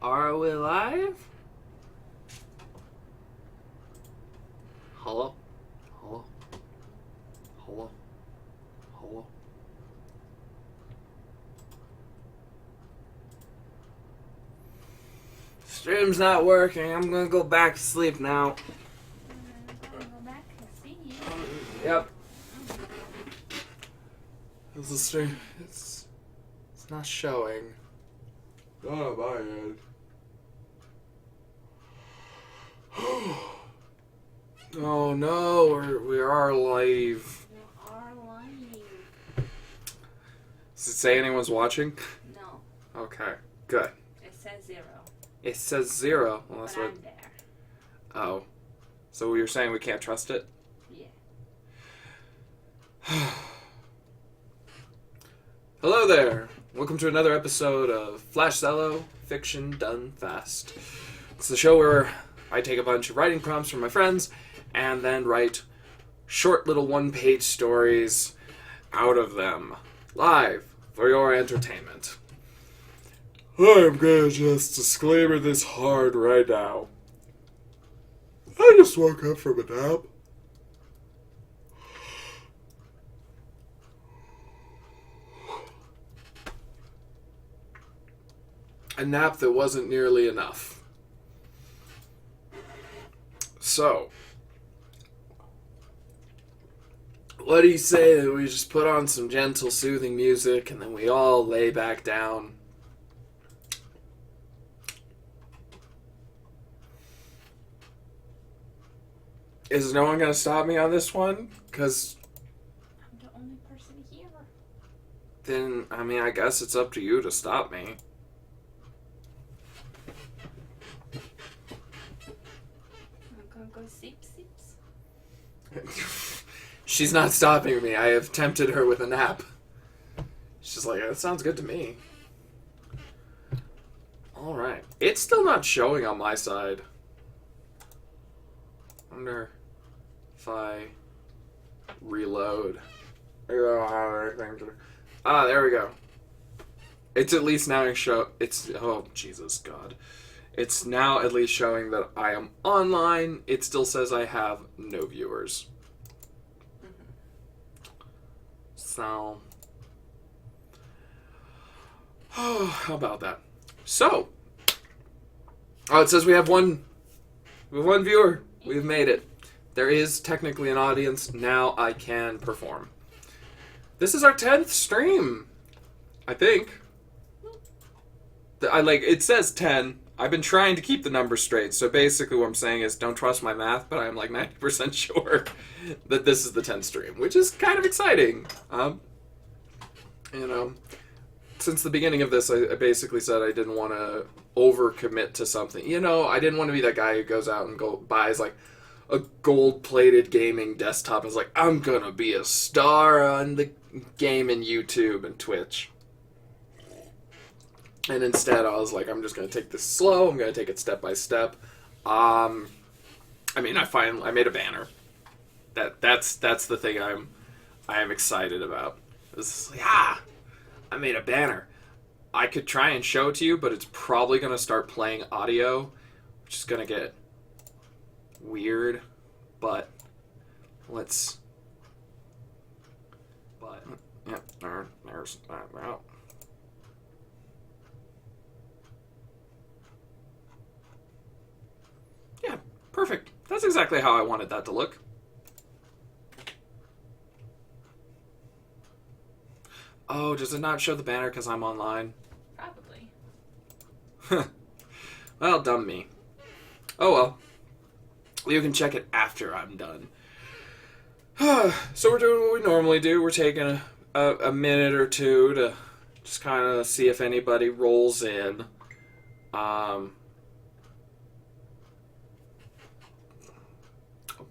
Are we live? Hello? Hello? Hello? Hello? Stream's not working. I'm gonna go back to sleep now. Go back and see you. Yep. This is stream. It's not showing. Oh my god. Oh no, we are live. You are lying. Does it say anyone's watching? No, Okay, good. it says 0. It says 0. Well, that's But what. I'm there. Oh, so you're saying we can't trust it? Yeah. Hello there. Welcome to another episode of Flash Zellow, Fiction Done Fast. It's the show where I take a bunch of writing prompts from my friends and then write short little one-page stories out of them, live, for your entertainment. I'm gonna just disclaimer this hard right now. I just woke up from a nap. A nap that wasn't nearly enough. So, what do you say that we just put on some gentle, soothing music and then we all lay back down? Is no one going to stop me on this one? Because I'm the only person here. then, I mean, I guess it's up to you to stop me. I'm gonna go sips. She's not stopping me. I have tempted her with a nap. She's like, that sounds good to me. Alright. It's still not showing on my side. I wonder if I reload. I don't have anything to... Ah, there we go. It's at least now oh, Jesus, God. It's now at least showing that I am online. It still says I have no viewers. So, how about that? So, it says we have one viewer. We've made it. There is technically an audience. Now I can perform. This is our 10th stream, I think. It says 10. I've been trying to keep the numbers straight. So basically what I'm saying is don't trust my math, but I'm like 90% sure that this is the 10th stream, which is kind of exciting. Since the beginning of this, I basically said I didn't want to overcommit to something. I didn't want to be that guy who goes out and buys like a gold-plated gaming desktop and is like, I'm gonna be a star on the game in YouTube and Twitch. And instead, I was like, I'm just gonna take this slow. I'm gonna take it step by step. I made a banner. That's the thing I am excited about. I made a banner. I could try and show it to you, but it's probably gonna start playing audio, which is gonna get weird. But there's that route. Yeah, perfect. That's exactly how I wanted that to look. Oh, does it not show the banner because I'm online? Probably. Well, dumb me. Oh well. You can check it after I'm done. So we're doing what we normally do. We're taking a minute or two to just kind of see if anybody rolls in.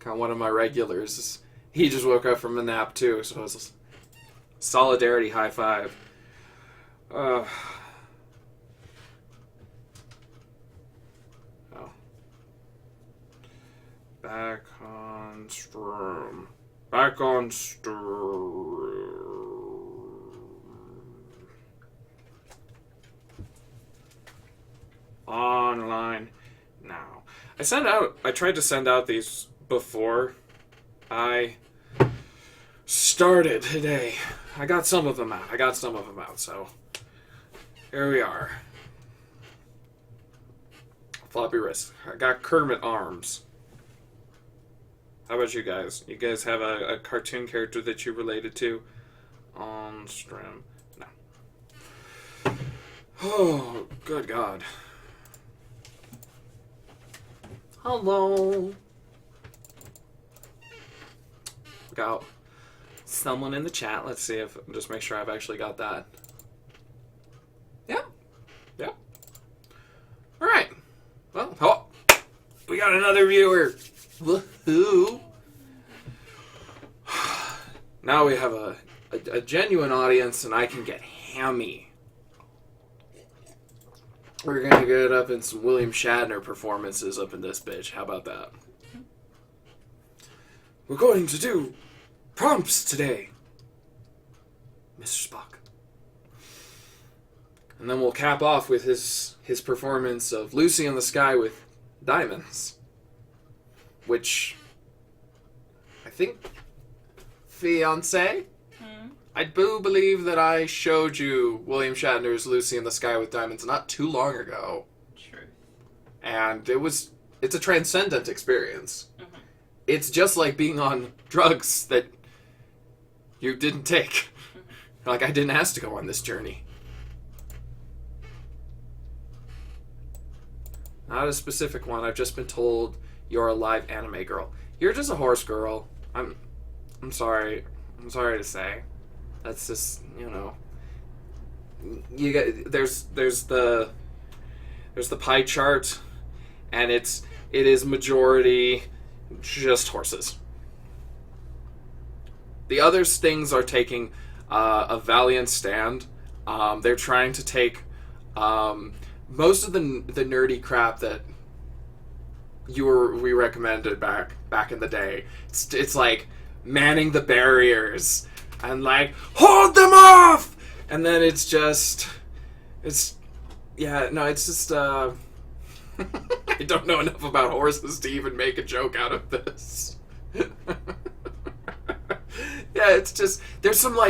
One of my regulars, he just woke up from a nap too, so it was solidarity high five. Oh. Back on stream. Back on stream. I tried to send out these before I started today. I got some of them out. So here we are. Floppy wrist. I got Kermit arms. How about you guys? You guys have a cartoon character that you related to on stream? No. Oh, good God. Hello. We got someone in the chat. Let's see if, just make sure I've actually got that. Yeah. Yeah. All right. Well, oh, we got another viewer. Woohoo. Now we have a genuine audience and I can get hammy. We're gonna get up in some William Shatner performances up in this bitch. How about that? We're going to do prompts today, Mr. Spock. And then we'll cap off with his performance of Lucy in the Sky with Diamonds. Which, I think, fiancé? I do believe that I showed you William Shatner's Lucy in the Sky with Diamonds not too long ago. True. And it's a transcendent experience. Mm-hmm. It's just like being on drugs that you didn't take. Mm-hmm. Like, I didn't ask to go on this journey. Not a specific one. I've just been told you're a live anime girl. You're just a horse girl. I'm sorry. I'm sorry to say. That's just, you know. You get there's the pie chart, and it is majority just horses. The other things are taking a valiant stand. They're trying to take most of the nerdy crap that we recommended back in the day. It's like manning the barriers and like hold them off, and then it's just I don't know enough about horses to even make a joke out of this. Yeah, it's just there's some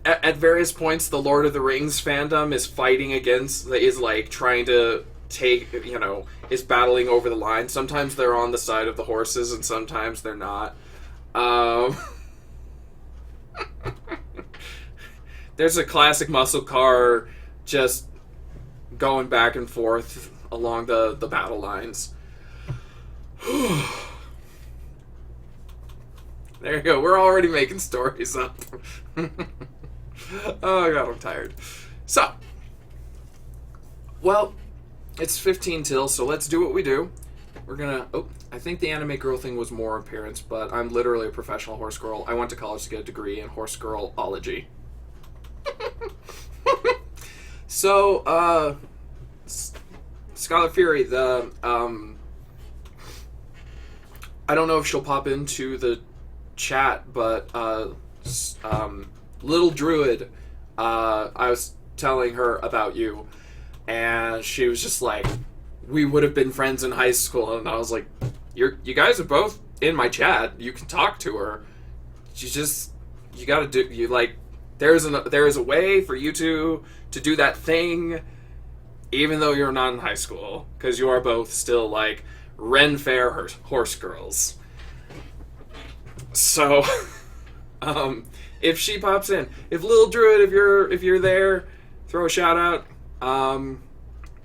at various points the Lord of the Rings fandom is fighting against, is like trying to take, is battling over the line. Sometimes they're on the side of the horses and sometimes they're not. There's a classic muscle car just going back and forth along the battle lines. There you go. We're already making stories up. Oh, God, I'm tired. So, well, it's 15 till, so let's do what we do. We're gonna... Oh, I think the anime girl thing was more appearance, but I'm literally a professional horse girl. I went to college to get a degree in horse girlology. So, Scholar Fury, I don't know if she'll pop into the chat, but Little Druid, I was telling her about you, and she was just like, we would have been friends in high school, and I was like, you guys are both in my chat, you can talk to her, you gotta do, there is a way for you two to do that thing, even though you're not in high school, because you are both still, Ren Fair horse girls. So, if she pops in, if Little Druid, if you're there, throw a shout out,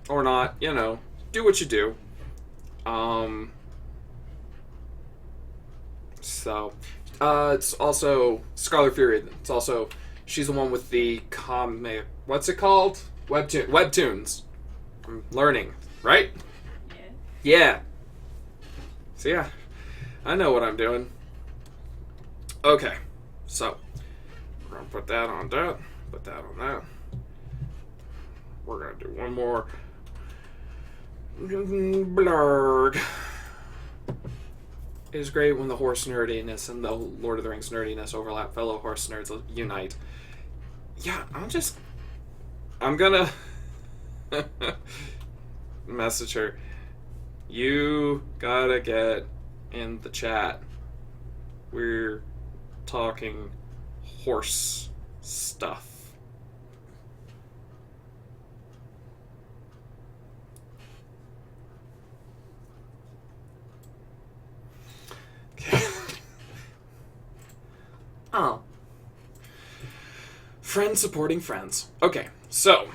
or not, do what you do. So, it's also Scholar Fury. It's also, she's the one with the comic. What's it called? Webtoons. I'm learning, right? Yeah. Yeah. So yeah, I know what I'm doing. Okay, so we're gonna put that on that. Put that on that. We're gonna do one more. Blurg. It is great when the horse nerdiness and the Lord of the Rings nerdiness overlap. Fellow horse nerds unite. Yeah, I'm gonna message her. You gotta get in the chat. We're talking horse stuff. Okay. Oh. Friends supporting friends. Okay, so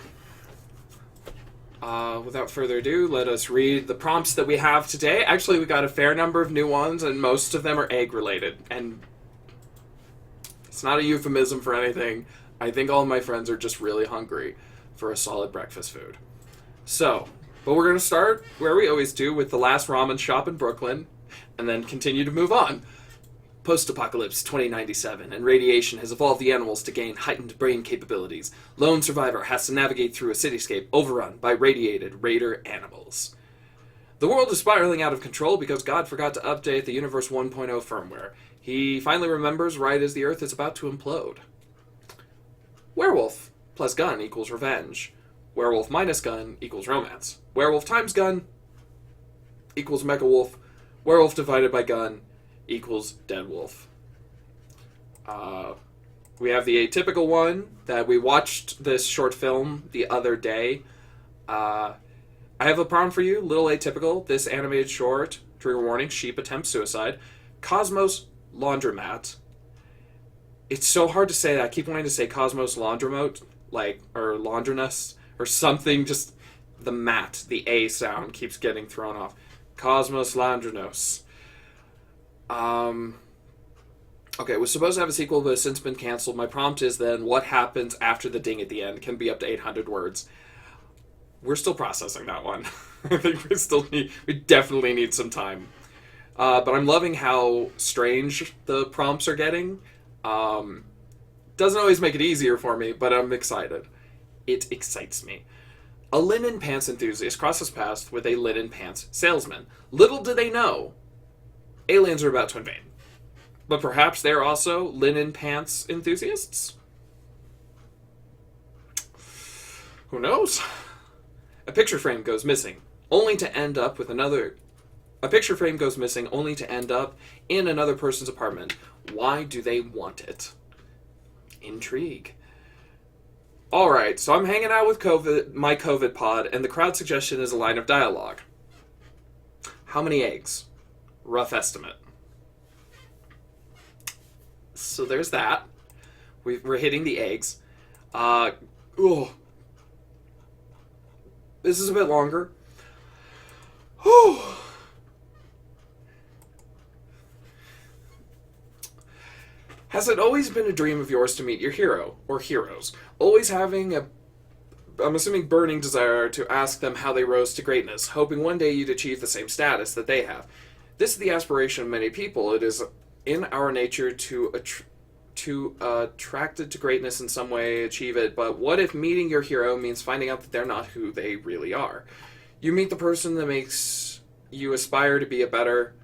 without further ado, let us read the prompts that we have today. Actually, we got a fair number of new ones, and most of them are egg-related. And it's not a euphemism for anything. I think all of my friends are just really hungry for a solid breakfast food. So, but we're going to start where we always do, with the last ramen shop in Brooklyn, and then continue to move on. Post-apocalypse 2097, and radiation has evolved the animals to gain heightened brain capabilities. Lone survivor has to navigate through a cityscape overrun by radiated raider animals. The world is spiraling out of control because God forgot to update the Universe 1.0 firmware. He finally remembers right as the Earth is about to implode. Werewolf plus gun equals revenge. Werewolf minus gun equals romance. Werewolf times gun equals mecha wolf. Werewolf divided by gun equals dead wolf. We have the atypical one that we watched this short film the other day. I have a prompt for you, little atypical. This animated short, trigger warning, sheep attempts suicide. Cosmos Laundromat. It's so hard to say that. I keep wanting to say Cosmos Laundromat, or Laundriness, or something. Just the mat, the A sound keeps getting thrown off. Cosmos Laundrinos. Okay, it was supposed to have a sequel, but has since been canceled. My prompt is then, what happens after the ding at the end? Can be up to 800 words. We're still processing that one. I think we definitely need some time. But I'm loving how strange the prompts are getting. Doesn't always make it easier for me, but I'm excited. It excites me. A linen pants enthusiast crosses paths with a linen pants salesman. Little do they know, aliens are about to invade. But perhaps they're also linen pants enthusiasts? Who knows? A picture frame goes missing, only to end up with another... A picture frame goes missing, only to end up in another person's apartment. Why do they want it? Intrigue. Alright, so I'm hanging out with my COVID pod, and the crowd suggestion is a line of dialogue. How many eggs? Rough estimate. So there's that. We're hitting the eggs. This is a bit longer. Has it always been a dream of yours to meet your hero, or heroes? Always having I'm assuming, burning desire to ask them how they rose to greatness, hoping one day you'd achieve the same status that they have. This is the aspiration of many people. It is in our nature to attracted to greatness in some way, achieve it, but what if meeting your hero means finding out that they're not who they really are? You meet the person that makes you aspire to be a better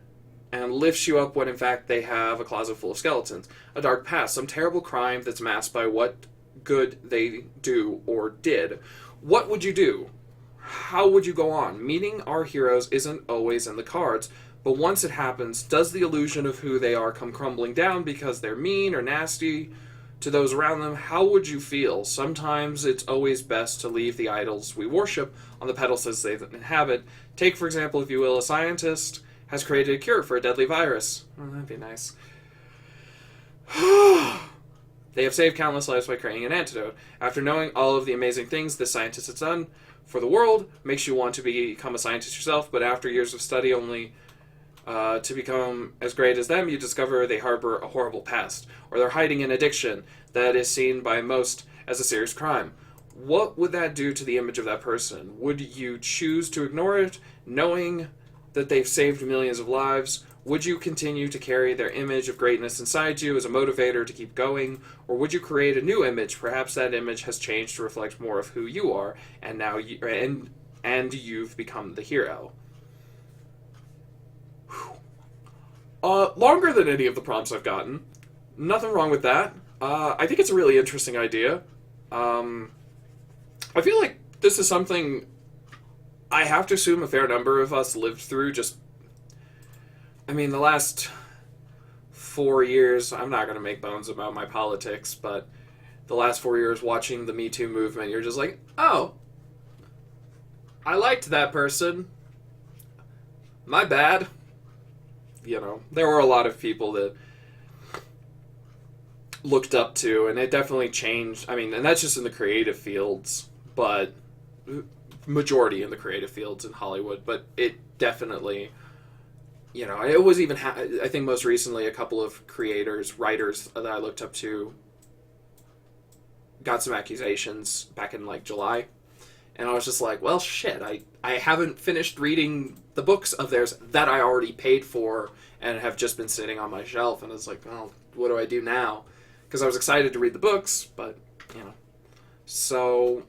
and lifts you up when in fact they have a closet full of skeletons, a dark past, some terrible crime that's masked by what good they do or did. What would you do? How would you go on? Meeting our heroes isn't always in the cards, but once it happens, does the illusion of who they are come crumbling down because they're mean or nasty to those around them? How would you feel? Sometimes it's always best to leave the idols we worship on the pedestals they inhabit. Take, for example, if you will, a scientist has created a cure for a deadly virus. Oh, that'd be nice. They have saved countless lives by creating an antidote. After knowing all of the amazing things this scientist has done for the world, makes you want to become a scientist yourself, but after years of study only to become as great as them, you discover they harbor a horrible past, or they're hiding an addiction that is seen by most as a serious crime. What would that do to the image of that person? Would you choose to ignore it, knowing that they've saved millions of lives? Would you continue to carry their image of greatness inside you as a motivator to keep going? Or would you create a new image? Perhaps that image has changed to reflect more of who you are, and now you've become the hero. Longer than any of the prompts I've gotten. Nothing wrong with that. I think it's a really interesting idea. I feel like this is something I have to assume a fair number of us lived through just, I mean, the last 4 years, I'm not going to make bones about my politics, but the last 4 years watching the Me Too movement, you're just like, oh, I liked that person. My bad. You know, there were a lot of people that looked up to, and it definitely changed. I mean, and that's just in the creative fields, but majority in the creative fields in Hollywood, but it definitely, you know, it was even, I think most recently a couple of creators, writers that I looked up to got some accusations back in like July, and I was just like, well, shit, I haven't finished reading the books of theirs that I already paid for and have just been sitting on my shelf, and it's like, well, what do I do now? Because I was excited to read the books, but, you know, so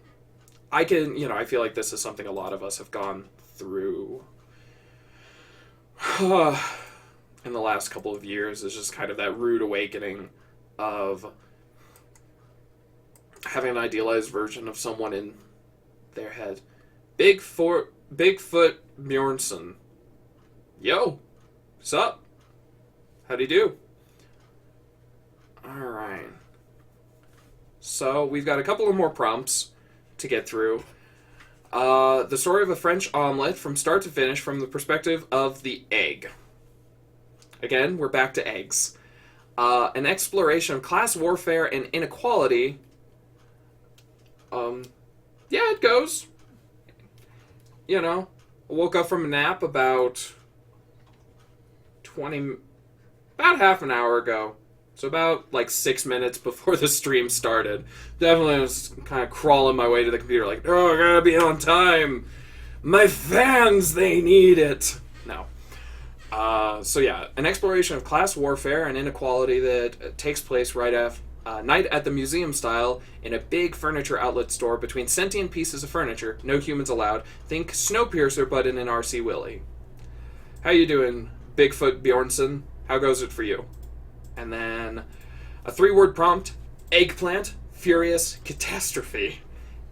I can, you know, I feel like this is something a lot of us have gone through in the last couple of years, is just kind of that rude awakening of having an idealized version of someone in their head. Bigfoot Bjornsson. Yo, what's up? How do you do? Alright. So, we've got a couple of more prompts to get through. The story of a French omelet from start to finish from the perspective of the egg. Again, we're back to eggs. An exploration of class warfare and inequality. Yeah, it goes. You know, I woke up from a nap about half an hour ago. So about like 6 minutes before the stream started. Definitely was kind of crawling my way to the computer like, oh, I gotta be on time. My fans, they need it. No. So yeah, an exploration of class warfare and inequality that takes place right after night at the museum style in a big furniture outlet store between sentient pieces of furniture, no humans allowed. Think Snowpiercer, but in an RC Willy. How you doing, Bigfoot Bjornsson? How goes it for you? And then a 3-word prompt, eggplant, furious, catastrophe.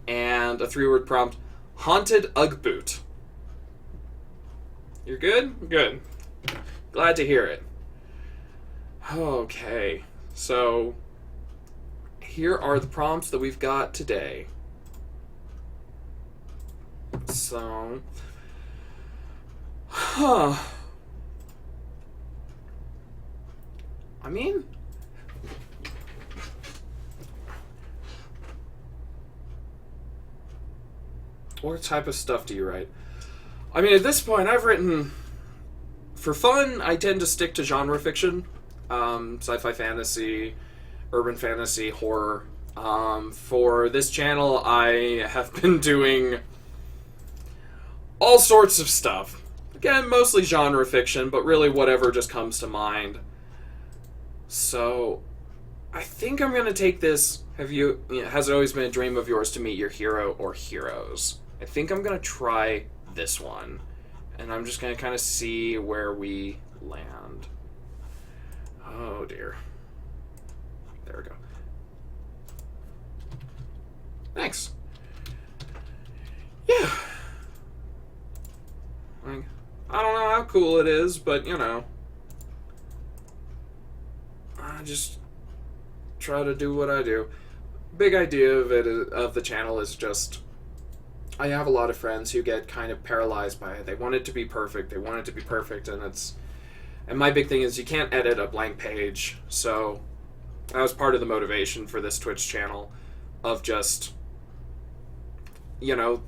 And a 3-word prompt, haunted Ugg boot. You're good? Good. Glad to hear it. Okay, so here are the prompts that we've got today. So, I mean, what type of stuff do you write? I mean, at this point, I've written, for fun, I tend to stick to genre fiction, sci-fi fantasy, urban fantasy, horror. For this channel, I have been doing all sorts of stuff. Again, mostly genre fiction, but really whatever just comes to mind. So, I think I'm going to take this, has it always been a dream of yours to meet your hero or heroes? I think I'm going to try this one. And I'm just going to kind of see where we land. Oh dear. There we go. Thanks. Yeah. Like, I don't know how cool it is, but you know. I just try to do what I do. Big idea of the channel is just, I have a lot of friends who get kind of paralyzed by it. They want it to be perfect. And my big thing is you can't edit a blank page. So that was part of the motivation for this Twitch channel of just, you know,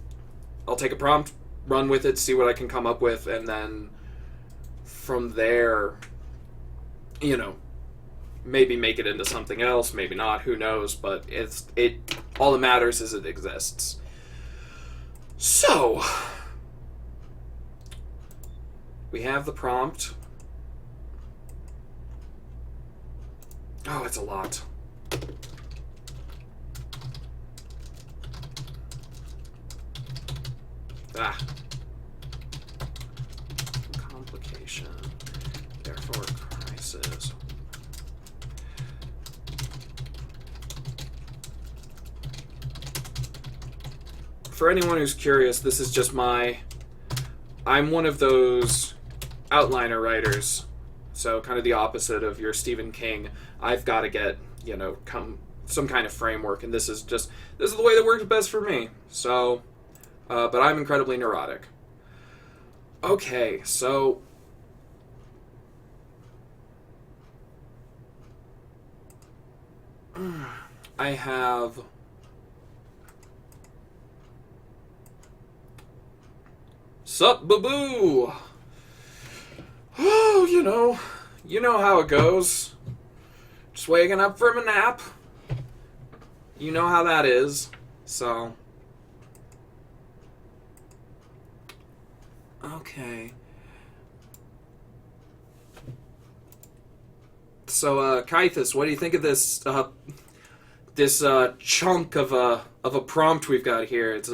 I'll take a prompt, run with it, see what I can come up with, and then from there, you know, maybe make it into something else, maybe not, who knows, but all that matters is it exists. So, we have the prompt. Oh, it's a lot. Ah. Complication. Therefore, crisis. For anyone who's curious, this is just my I'm one of those outliner writers, so kind of the opposite of your Stephen King. I've got to get, some kind of framework, and this is the way that works best for me. So, but I'm incredibly neurotic. Okay, so I have Sup, boo-boo! Oh, you know how it goes. Just waking up from a nap. You know how that is. So, okay. So, Kaithus, what do you think of this chunk of a prompt we've got here? It's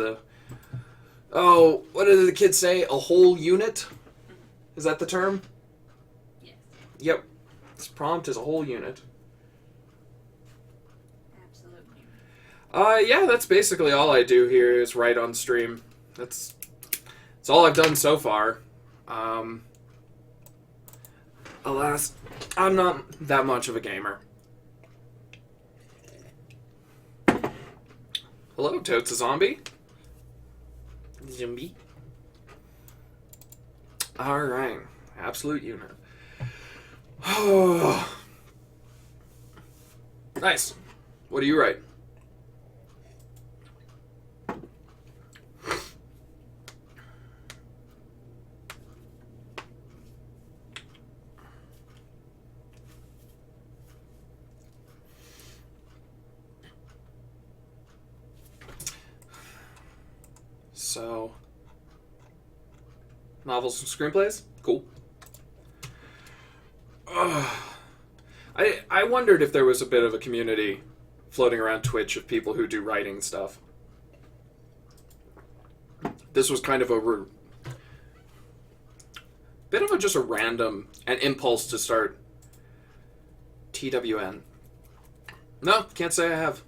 what did the kids say? A whole unit? Is that the term? Yes. Yep. This prompt is a whole unit. Absolutely. Yeah, that's basically all I do here is write on stream. That's all I've done so far. Alas, I'm not that much of a gamer. Hello, Totes a Zombie. Zombie. Alright. Absolute unit. Oh. Nice. What do you write? So, novels and screenplays? Cool. I wondered if there was a bit of a community floating around Twitch of people who do writing stuff. This was kind of just a random an impulse to start TWN. No, can't say I have.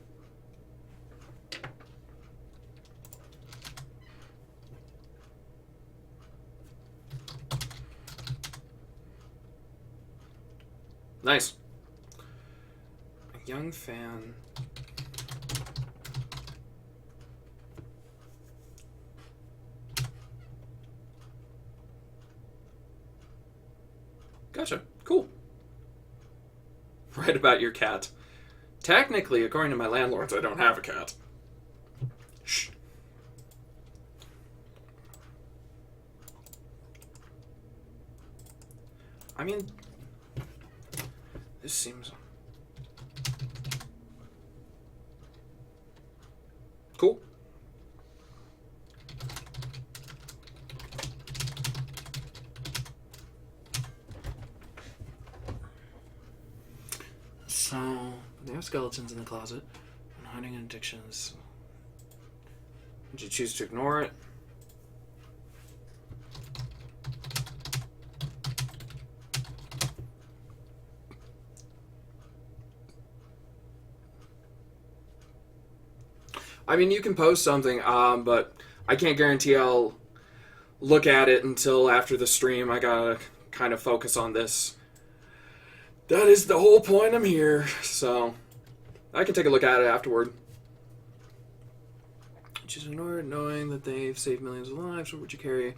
Nice. A young fan. Gotcha. Cool. Write about your cat. Technically, according to my landlords, I don't have a cat. Shh. I mean, this seems cool. So, there are skeletons in the closet and hiding in addictions. Did you choose to ignore it? I mean, you can post something, but I can't guarantee I'll look at it until after the stream. I gotta kind of focus on this. That is the whole point I'm here, so I can take a look at it afterward. Just ignore it, knowing that they've saved millions of lives, or would you carry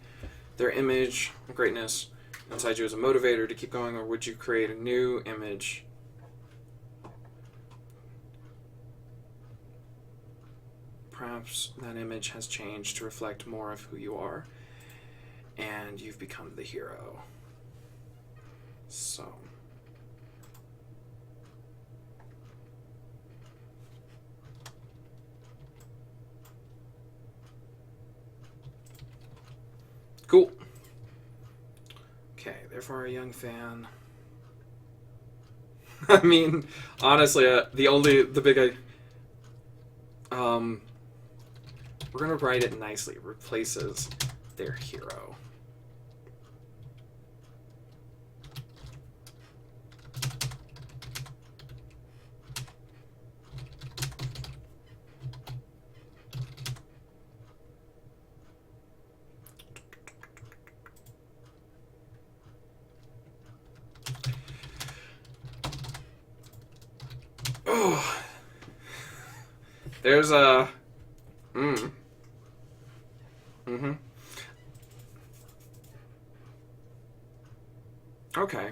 their image of greatness inside you as a motivator to keep going, or would you create a new image? Perhaps that image has changed to reflect more of who you are, and you've become the hero. So, cool. Okay, therefore a young fan. I mean, honestly, we're gonna write it nicely. Replaces their hero. There's a... Mm-hmm. Okay.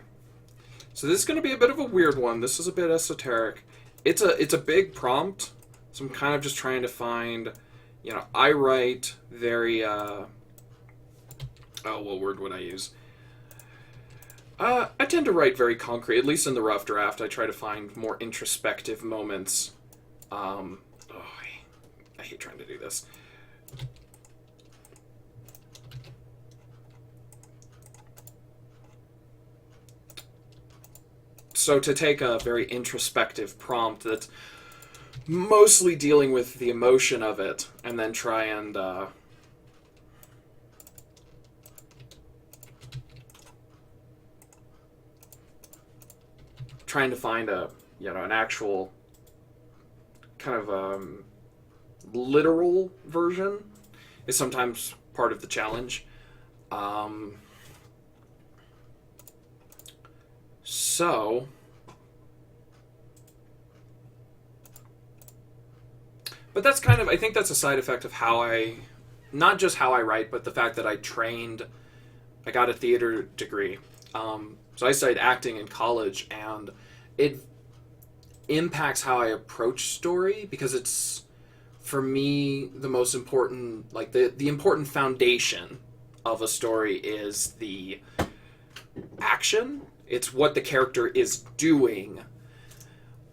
So this is going to be a bit of a weird one. This is a bit esoteric. It's a big prompt, so I'm kind of just trying to find, I write very, what word would I use? I tend to write very concrete, at least in the rough draft. I try to find more introspective moments. I hate trying to do this. So to take a very introspective prompt that's mostly dealing with the emotion of it, and then try and trying to find an actual kind of literal version is sometimes part of the challenge. So, but that's kind of, I think that's a side effect of not just how I write, but the fact that I got a theater degree. So I studied acting in college, and it impacts how I approach story, because it's, for me, the most important, like the important foundation of a story is the action. It's what the character is doing,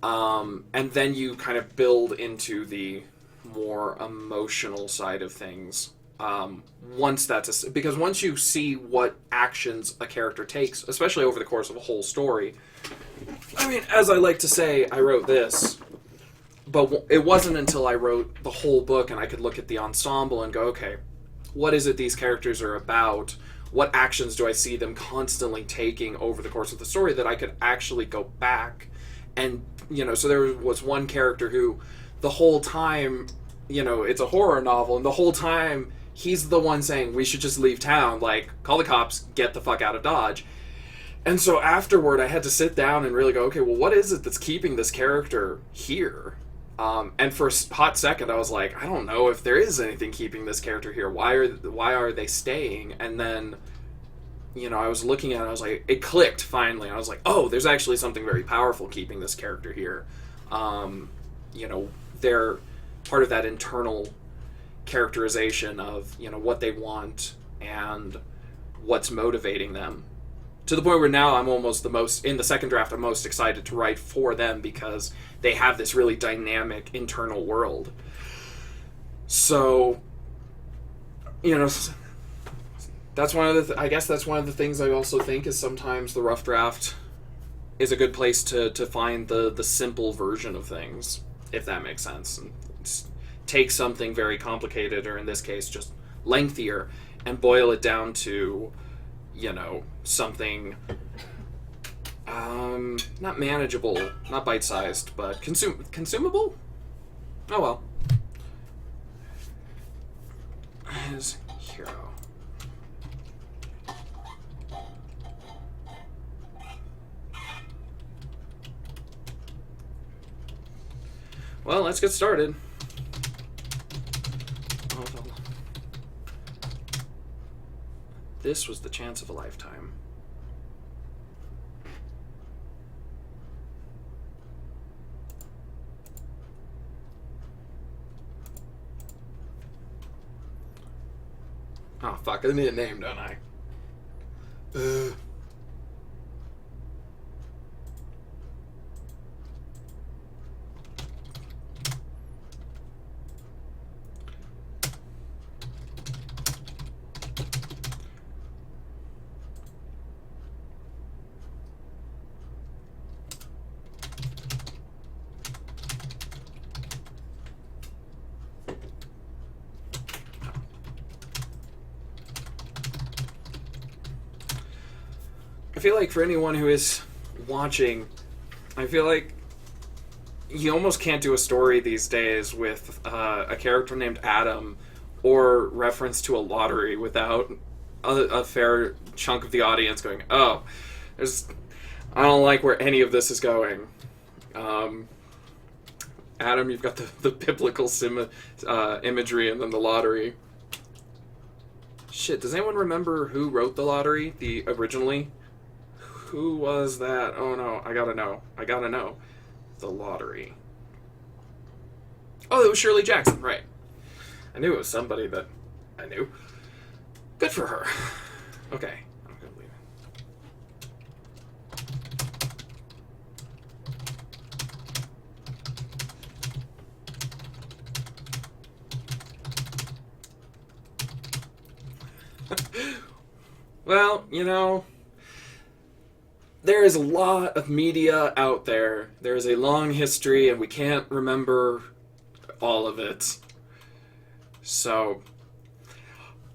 and then you kind of build into the more emotional side of things. Because once you see what actions a character takes, especially over the course of a whole story, I mean, as I like to say, I wrote this, but it wasn't until I wrote the whole book and I could look at the ensemble and go, okay, what is it these characters are about? What actions do I see them constantly taking over the course of the story, that I could actually go back and, so there was one character who the whole time, it's a horror novel, and the whole time he's the one saying, we should just leave town, like, call the cops, get the fuck out of Dodge. And so afterward, I had to sit down and really go, okay, well, what is it that's keeping this character here? And for a hot second, I was like, I don't know if there is anything keeping this character here. Why are they staying? And then, I was looking at it, I was like, it clicked finally. I was like, oh, there's actually something very powerful keeping this character here. They're part of that internal characterization of, what they want and what's motivating them. To the point where now I'm almost in the second draft, I'm most excited to write for them, because they have this really dynamic internal world. So, that's one of I guess that's one of the things I also think is sometimes the rough draft is a good place to find the simple version of things, if that makes sense. And take something very complicated, or in this case, just lengthier, and boil it down to, something not manageable, not bite-sized, but consumable? Oh well. His hero. Well, let's get started. This was the chance of a lifetime. Oh, fuck. I need a name, don't I? I feel like for anyone who is watching, I feel like you almost can't do a story these days with a character named Adam or reference to a lottery without a fair chunk of the audience going, oh, I don't like where any of this is going. Adam, you've got the biblical imagery and then the lottery. Shit, does anyone remember who wrote the lottery? Originally? Who was that? Oh no, I gotta know. The lottery. Oh, it was Shirley Jackson, right. I knew it was somebody that I knew. Good for her. Okay, I'm gonna leave it. Well, there is a lot of media out there. There is a long history, and we can't remember all of it. So,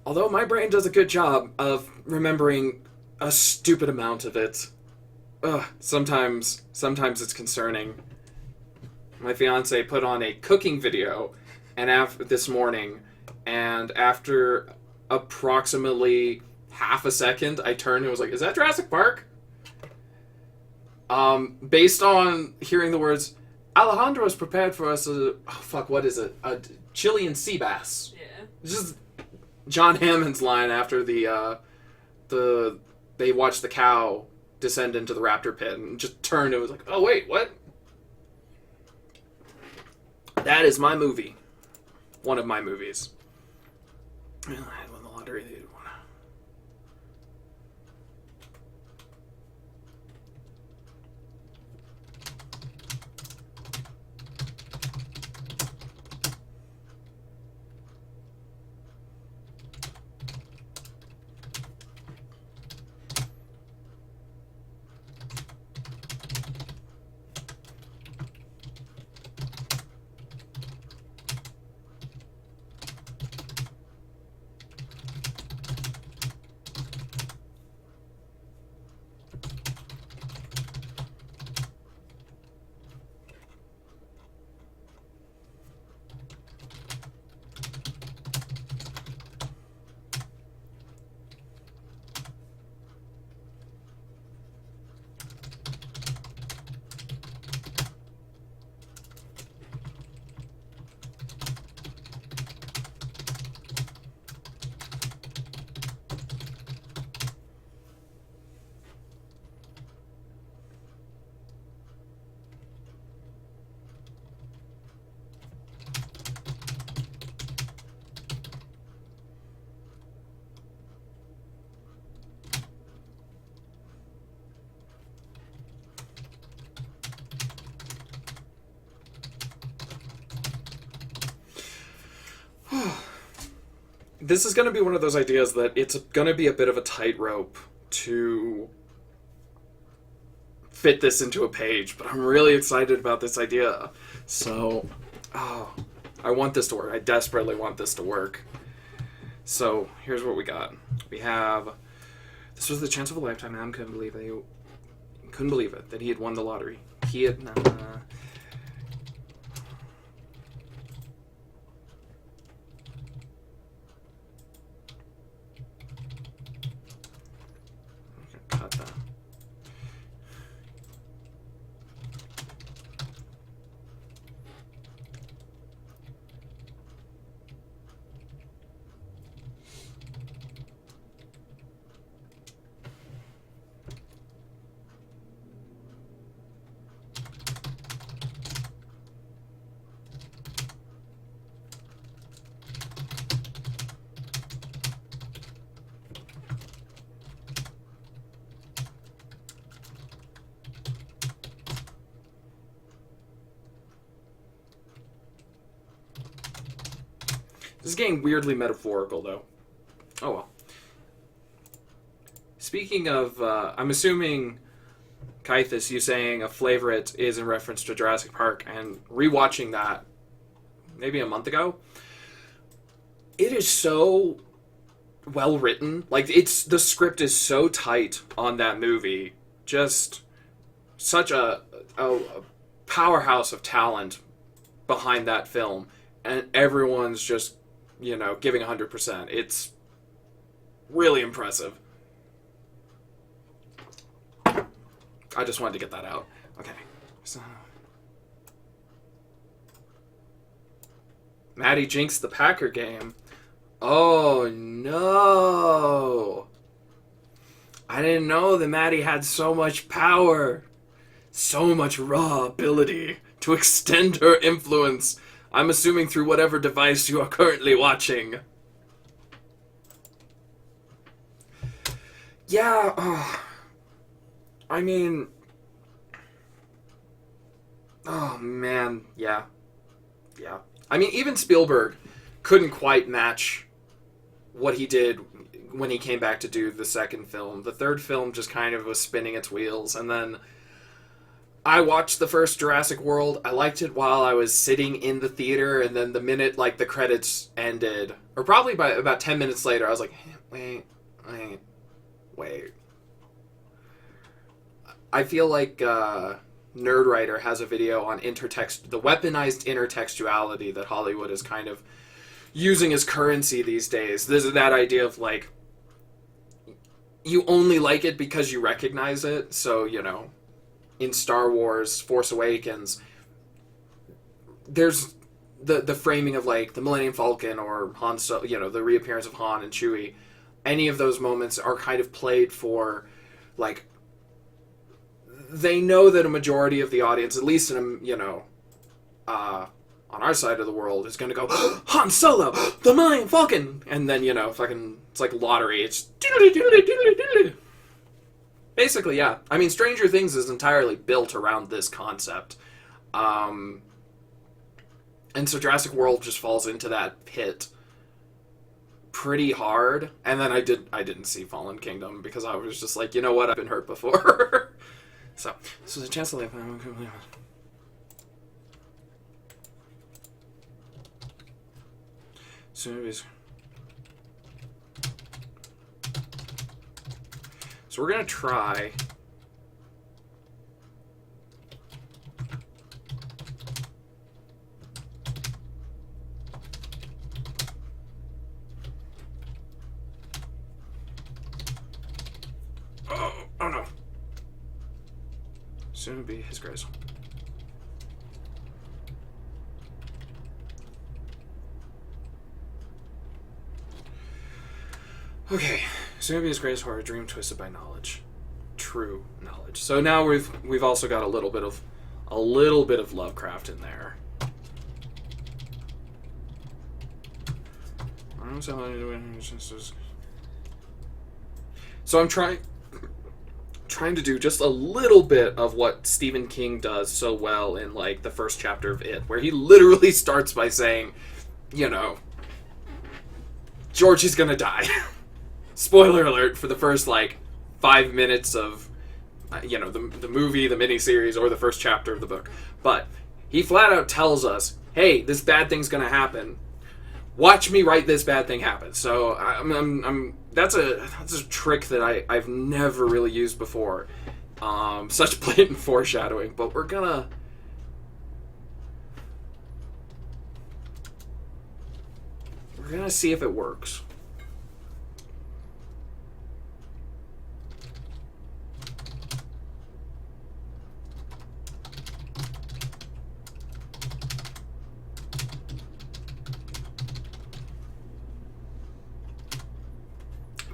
although my brain does a good job of remembering a stupid amount of it, sometimes it's concerning. My fiance put on a cooking video this morning, and after approximately half a second, I turned and was like, "Is that Jurassic Park?" Based on hearing the words, Alejandro is prepared for us what is it? A Chilean sea bass. Yeah. It's just John Hammond's line after they watched the cow descend into the raptor pit and just turned and was like, "Oh wait, what?" That is my movie. One of my movies. I had won the lottery. This is going to be one of those ideas that it's going to be a bit of a tightrope to fit this into a page, but I'm really excited about this idea. So, I want this to work. I desperately want this to work. So, here's what we got. We have, this was the chance of a lifetime. Adam couldn't believe it, that he had won the lottery. He had, cut that. This is getting weirdly metaphorical, though. Oh well. Speaking of, I'm assuming, Kaithus, you saying a flavorite is in reference to Jurassic Park, and rewatching that maybe a month ago, it is so well written. Like, the script is so tight on that movie. Just such a powerhouse of talent behind that film, and everyone's just, giving 100%. It's really impressive. I just wanted to get that out. Okay. So, Maddie jinxed the Packer game. Oh, no. I didn't know that Maddie had so much power. So much raw ability to extend her influence. I'm assuming through whatever device you are currently watching. Yeah, I mean... Oh, man, yeah. Yeah. I mean, even Spielberg couldn't quite match what he did when he came back to do the second film. The third film just kind of was spinning its wheels, and then I watched the first Jurassic World. I liked it while I was sitting in the theater, and then the minute, like, the credits ended, or probably by about 10 minutes later, I was like, wait. I feel like Nerdwriter has a video on the weaponized intertextuality that Hollywood is kind of using as currency these days. This is that idea of, like, you only like it because you recognize it. So, you know, in Star Wars Force Awakens, there's the framing of, like, the Millennium Falcon or Han Solo, you know, the reappearance of Han and Chewie. Any of those moments are kind of played for, like, they know that a majority of the audience, at least in, you know, on our side of the world, is going to go, Han Solo, the Millennium Falcon! And then, you know, fucking, it's like lottery. It's basically, yeah. I mean, Stranger Things is entirely built around this concept. And so Jurassic World just falls into that pit pretty hard. And then I didn't see Fallen Kingdom because I was just like, you know what, I've been hurt before. So, this is a chance to live. So we're gonna try. Oh no. Soon to be His Grace. Okay, soon to be His Grace, horror, dream twisted by knowledge, true knowledge. So now we've also got a little bit of Lovecraft in there. So I'm trying to do just a little bit of what Stephen King does so well in, like, the first chapter of It, where he literally starts by saying, you know, George is gonna die. Spoiler alert for the first, like, 5 minutes of, you know, the movie, the miniseries, or the first chapter of the book. But he flat out tells us, hey, this bad thing's gonna happen. Watch me write this bad thing happen. So that's a trick that I've never really used before. Such blatant foreshadowing, but we're gonna see if it works.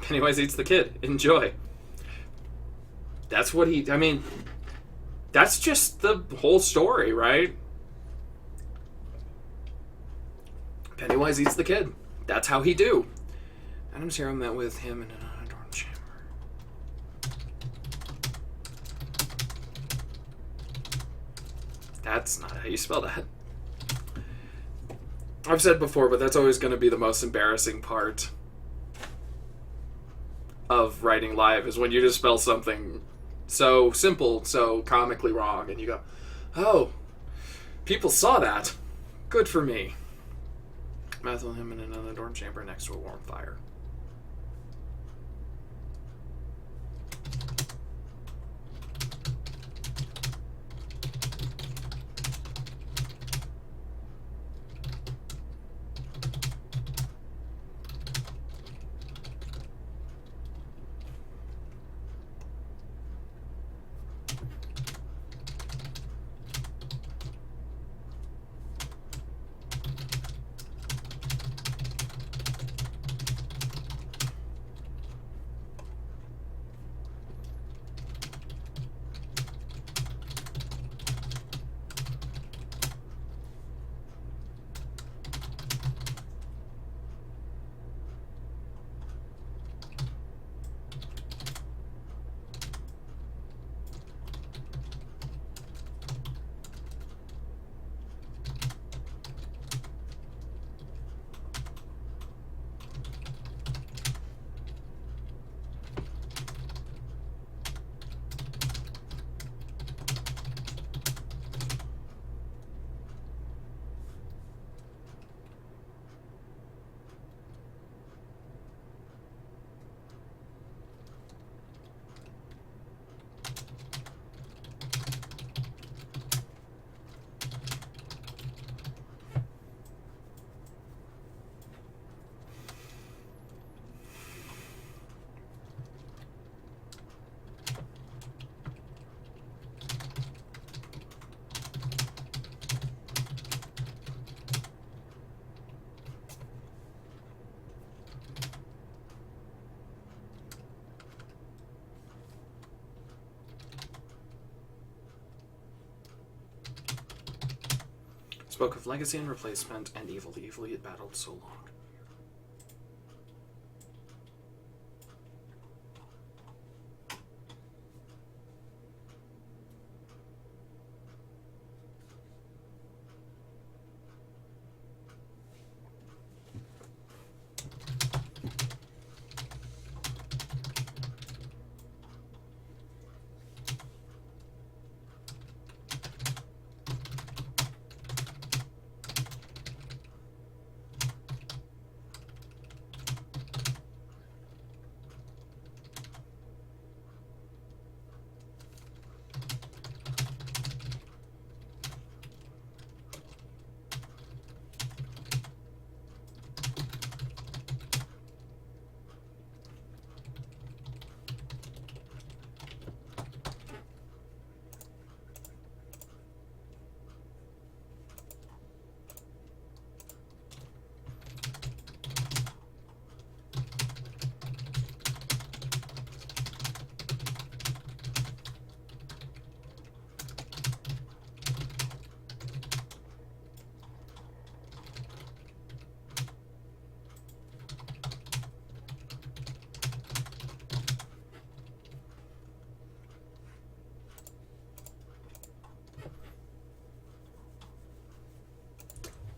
Pennywise eats the kid. Enjoy. That's what I mean, that's just the whole story, right? Pennywise eats the kid. That's how he do. Adam's hero met with him in an unadorned chamber. That's not how you spell that. I've said before, but that's always going to be the most embarrassing part of writing live, is when you just spell something so simple, so comically wrong, and you go, oh, people saw that. Good for me. Math with him in an unadorned chamber next to a warm fire. Spoke of legacy and replacement and evil. The evil he had battled so long.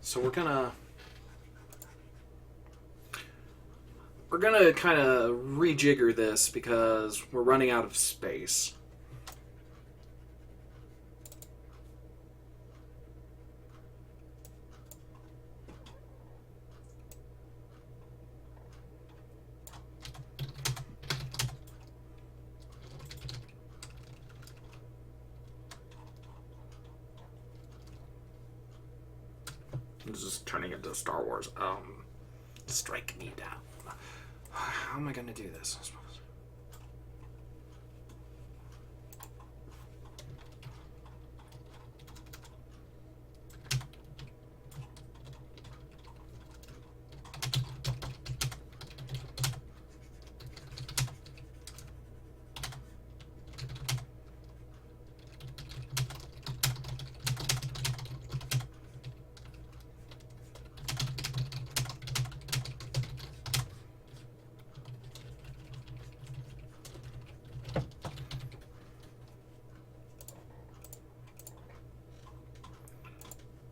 So we're gonna kind of rejigger this because we're running out of space. This is turning into Star Wars. Strike me down. How am I going to do this? I suppose.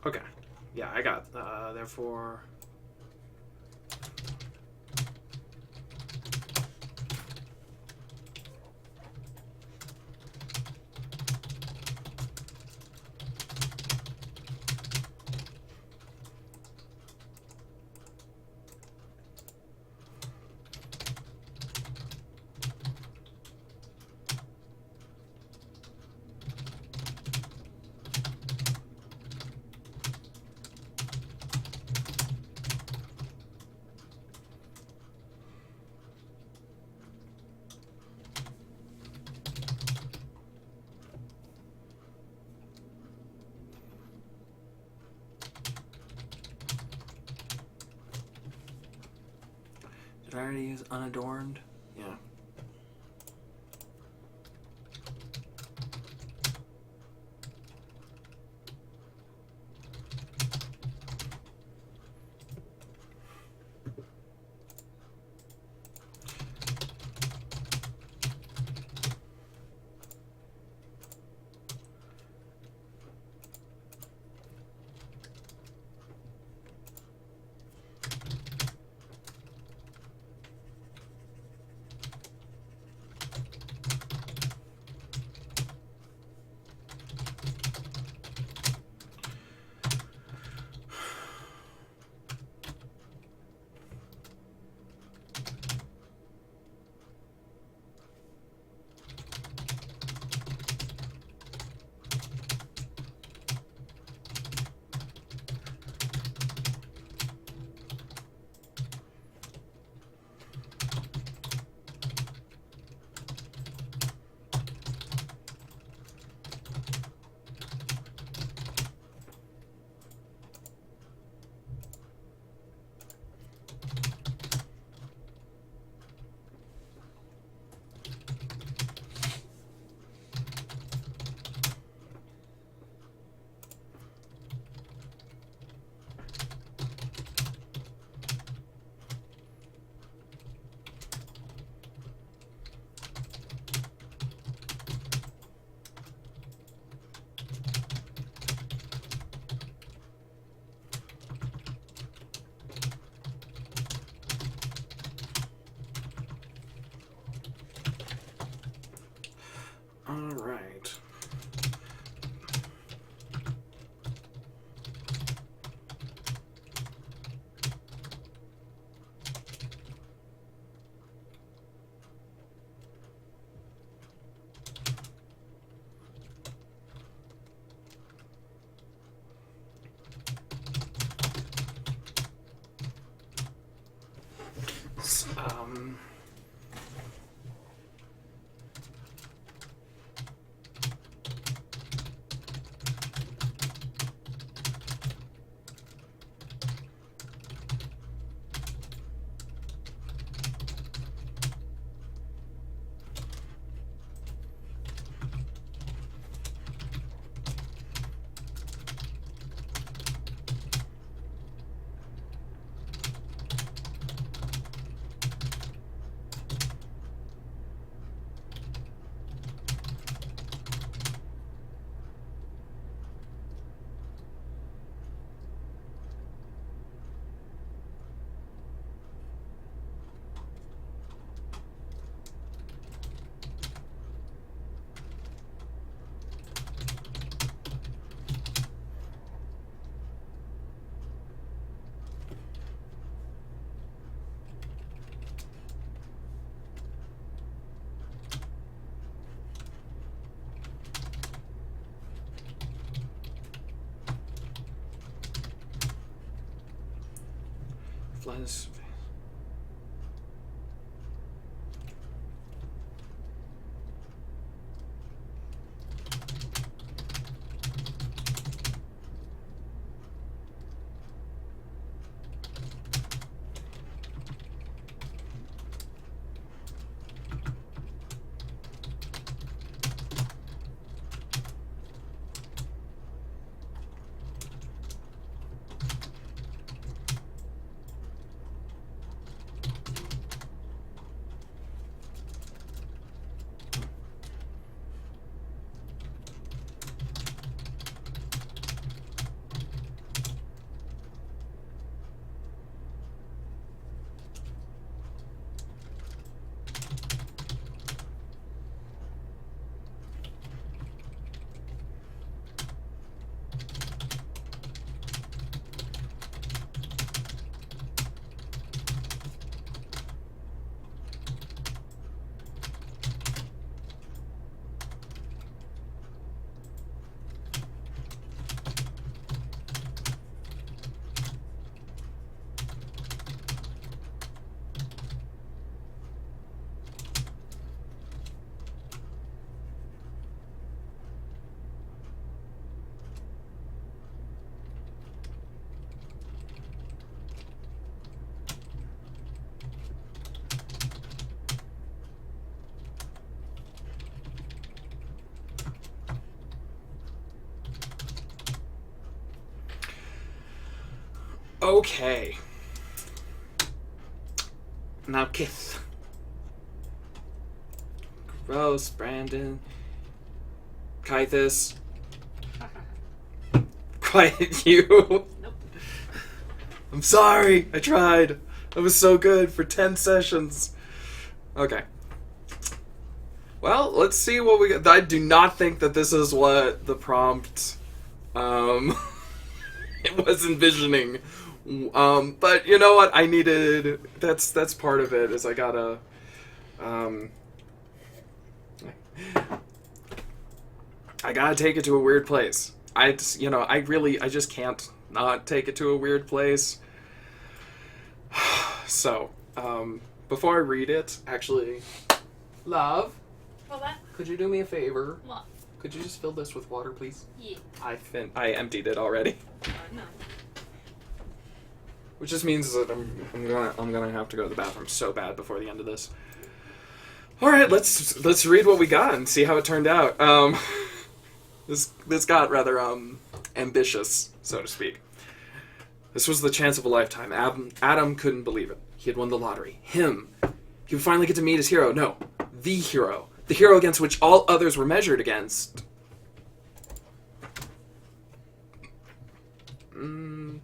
Okay. Yeah, I got, therefore... Did I already use unadorned? Yeah. All right. Um, Flash. Okay. Now kiss. Gross, Brandon. Kythus. Quiet you. Nope. I'm sorry. I tried. That was so good for 10 sessions. Okay. Well, let's see what we get. I do not think that this is what the prompt it was envisioning. But you know what? I needed that's part of it is I gotta I gotta take it to a weird place. I just can't not take it to a weird place. So, before I read it, actually, love, Well, that. could you do me a favor? What? Could you just fill this with water, please? Yeah. I emptied it already, No. which just means that I'm gonna have to go to the bathroom so bad before the end of this. All right, let's read what we got and see how it turned out. This got rather ambitious, so to speak. This was the chance of a lifetime. Adam couldn't believe it. He had won the lottery. Him. He would finally get to meet his hero. No, the hero. The hero against which all others were measured against. The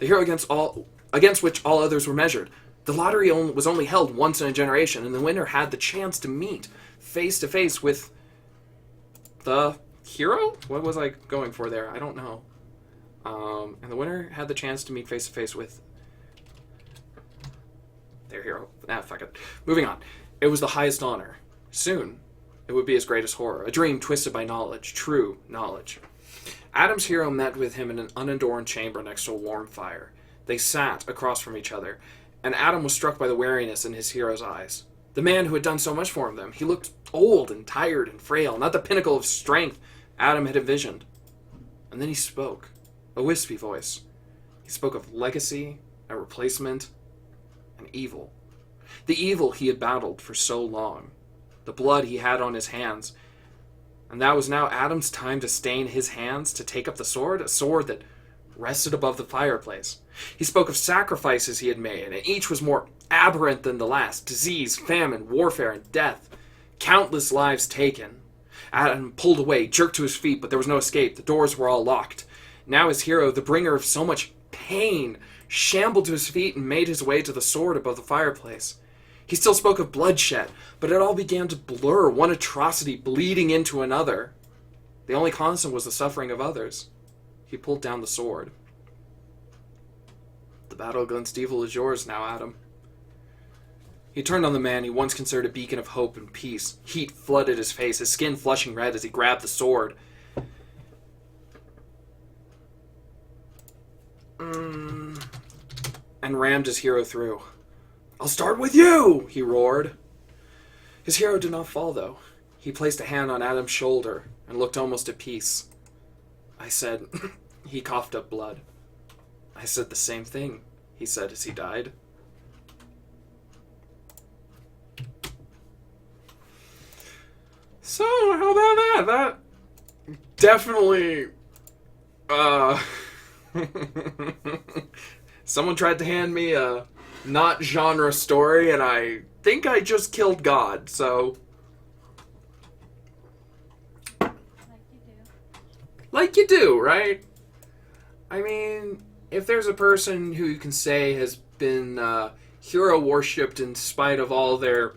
hero against which all others were measured. The lottery was only held once in a generation, and the winner had the chance to meet face to face with the hero? What was I going for there? I don't know. And the winner had the chance to meet face to face with their hero. Fuck it. Moving on. It was the highest honor. Soon, it would be his greatest horror. A dream twisted by knowledge. True knowledge. Adam's hero met with him in an unadorned chamber next to a warm fire. They sat across from each other, and Adam was struck by the wariness in his hero's eyes. The man who had done so much for him, he looked old and tired and frail, not the pinnacle of strength Adam had envisioned. And then he spoke, a wispy voice. He spoke of legacy, and replacement, and evil. The evil he had battled for so long. The blood he had on his hands. And that was now Adam's time to stain his hands to take up the sword, a sword that rested above the fireplace. He spoke of sacrifices he had made, and each was more aberrant than the last. Disease, famine, warfare, and death. Countless lives taken. Adam pulled away, jerked to his feet, but there was no escape. The doors were all locked. Now his hero, the bringer of so much pain, shambled to his feet and made his way to the sword above the fireplace. He still spoke of bloodshed, but it all began to blur, one atrocity bleeding into another. The only constant was the suffering of others. He pulled down the sword. The battle against evil is yours now, Adam. He turned on the man he once considered a beacon of hope and peace. Heat flooded his face, his skin flushing red as he grabbed the sword. And rammed his hero through. "I'll start with you!" he roared. His hero did not fall, though. He placed a hand on Adam's shoulder and looked almost at peace. I said, he coughed up blood. I said the same thing, he said as he died. So, how about that? That definitely, someone tried to hand me a not genre story, and I think I just killed God, so. Like you do, right? I mean, if there's a person who you can say has been hero worshipped in spite of all their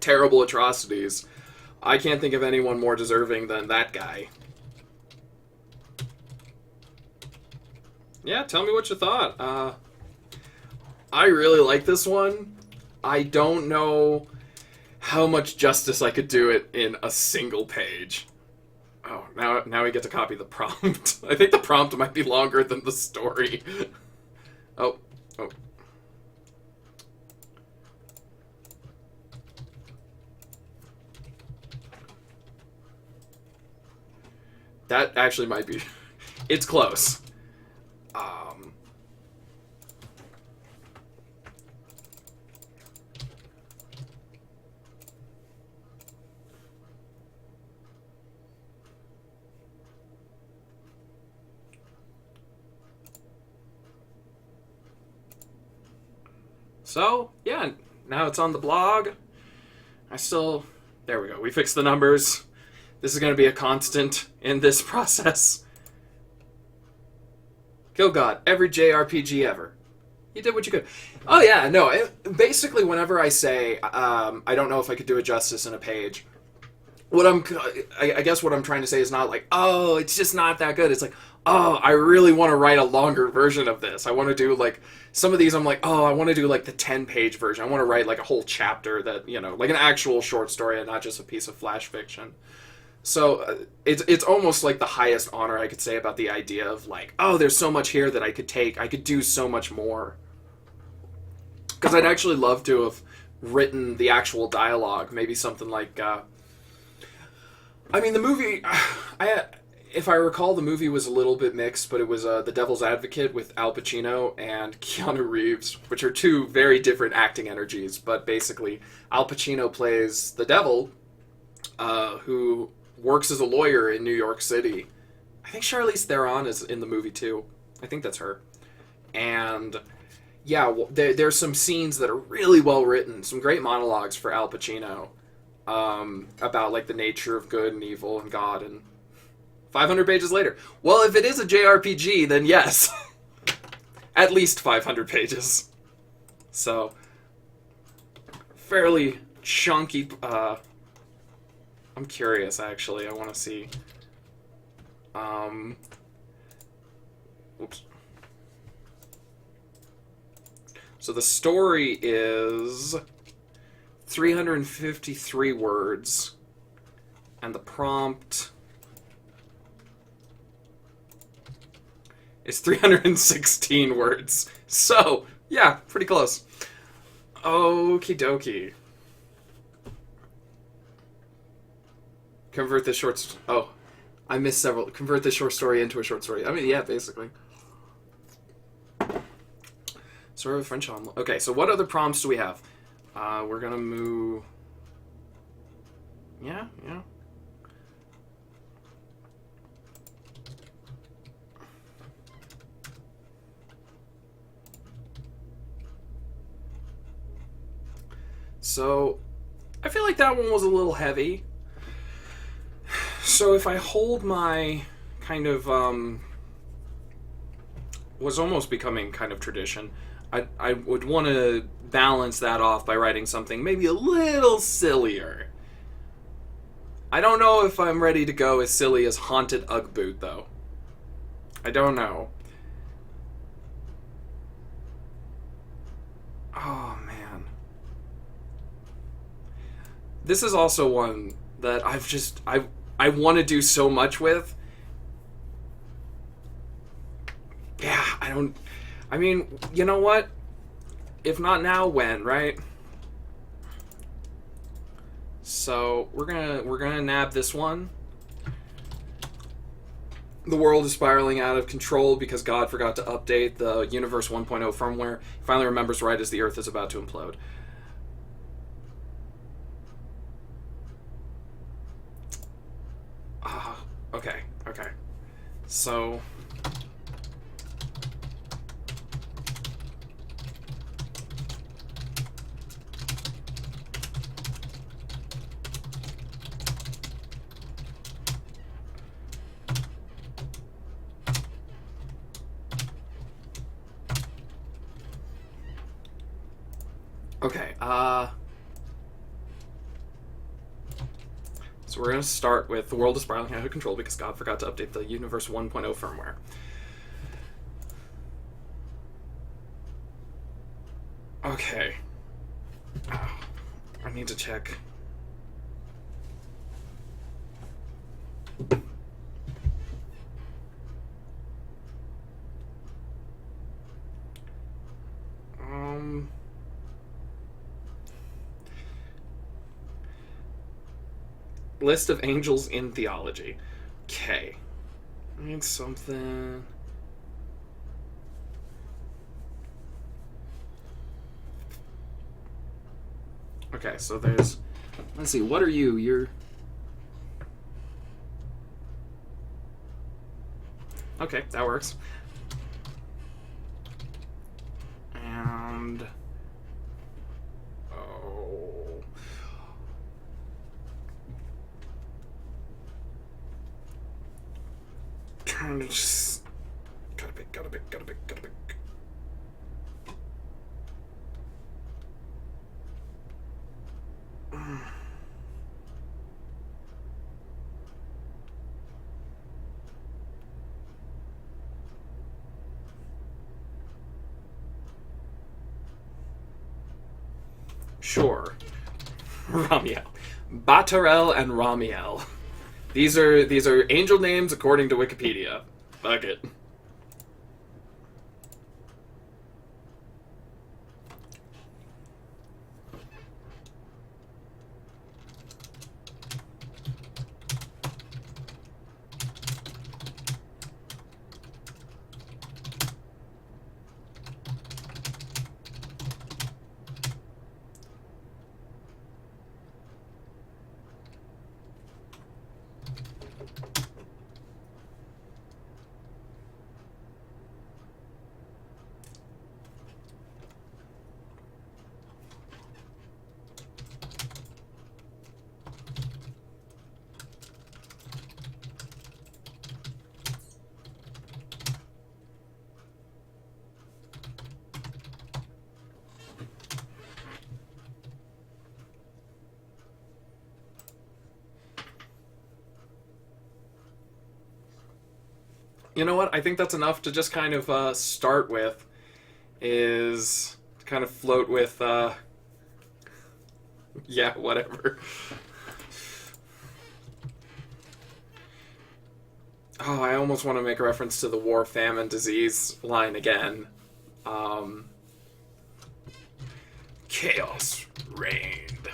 terrible atrocities, I can't think of anyone more deserving than that guy. Yeah, tell me what you thought. I really like this one. I don't know how much justice I could do it in a single page. Oh, now we get to copy the prompt. I think the prompt might be longer than the story. Oh. That actually might be... It's close. So, yeah, now it's on the blog. There we go. We fixed the numbers. This is going to be a constant in this process. Kill God. Every JRPG ever. You did what you could. Oh, yeah, no. Basically, whenever I say, I don't know if I could do it justice in a page, I guess what I'm trying to say is not like, oh, it's just not that good. It's like, oh, I really want to write a longer version of this. I want to do, like, some of these I'm like, oh, I want to do, like, the 10-page version. I want to write, like, a whole chapter that, like an actual short story and not just a piece of flash fiction. So it's almost like the highest honor I could say about the idea of, like, oh, there's so much here that I could take. I could do so much more. Because I'd actually love to have written the actual dialogue. Maybe something like... I mean, the movie... If I recall, the movie was a little bit mixed, but it was The Devil's Advocate with Al Pacino and Keanu Reeves, which are two very different acting energies. But basically, Al Pacino plays the devil, who works as a lawyer in New York City. I think Charlize Theron is in the movie, too. I think that's her. And, yeah, there's some scenes that are really well written. Some great monologues for Al Pacino about, like, the nature of good and evil and God and... 500 pages later. Well, if it is a JRPG, then yes. At least 500 pages. So, fairly chunky I'm curious, actually. I want to see. Oops. So the story is 353 words, and the prompt is 316 words. So, yeah, pretty close. Okie dokie. Convert this short... Oh, I missed several. Convert this short story into a short story. I mean, yeah, basically. Story of French omelet. Okay, so what other prompts do we have? We're gonna move... Yeah. So, I feel like that one was a little heavy. So if I hold my kind of, was almost becoming kind of tradition, I would want to balance that off by writing something maybe a little sillier. I don't know if I'm ready to go as silly as Haunted Ugg Boot, though. I don't know. Oh, man. This is also one that I want to do so much with. Yeah, I mean, you know what? If not now, when, right? So, we're gonna nab this one. The world is spiraling out of control because God forgot to update the Universe 1.0 firmware. He finally remembers right as the Earth is about to implode. Okay. So... Okay, so we're going to start with the world is spiraling out of control because God forgot to update the Universe 1.0 firmware. Okay. I need to check. List of angels in theology. Okay. I need something... Okay, so there's... Let's see, what are you? You're... Okay, that works. And... Oh... Trying to just... Gotta pick. Sure. Ramiel. Batarel and Ramiel. These are angel names according to Wikipedia. Fuck it. you know what? I think that's enough to just kind of start with, is to kind of float with, yeah, whatever. Oh, I almost want to make a reference to the war, famine, disease line again. Chaos reigned.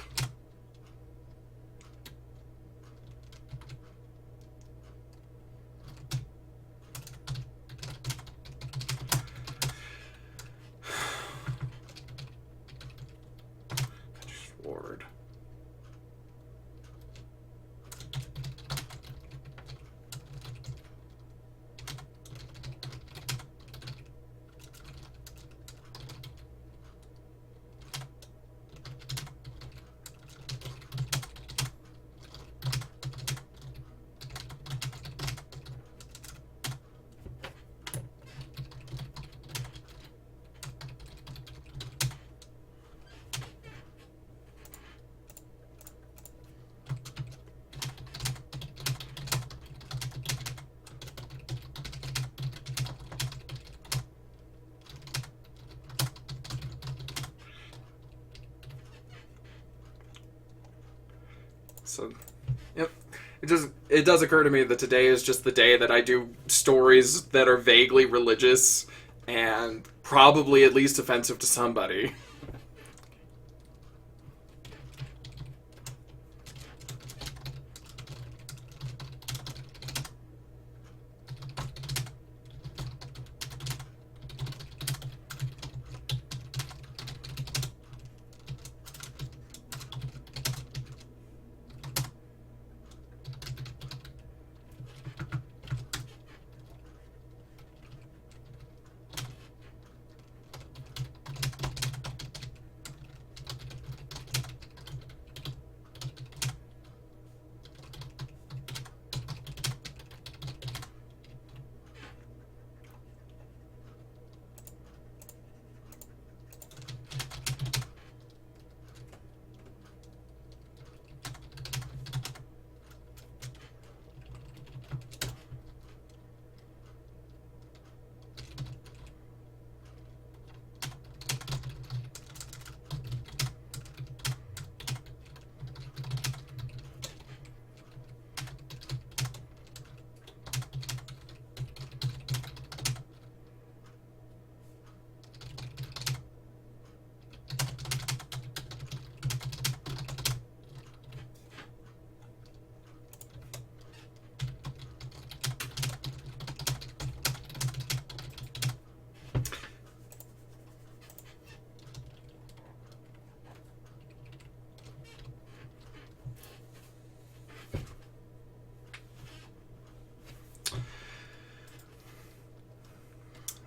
Sword. So, yep. It does occur to me that today is just the day that I do stories that are vaguely religious and probably at least offensive to somebody.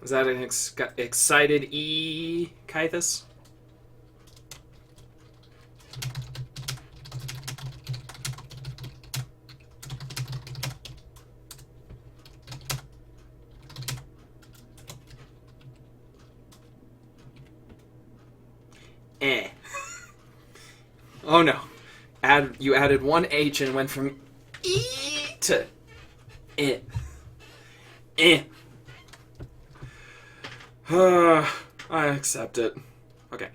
Is that an excited Kythus? Eh. Oh no. You added one H and went from E to eh. Eh. I accept it. Okay.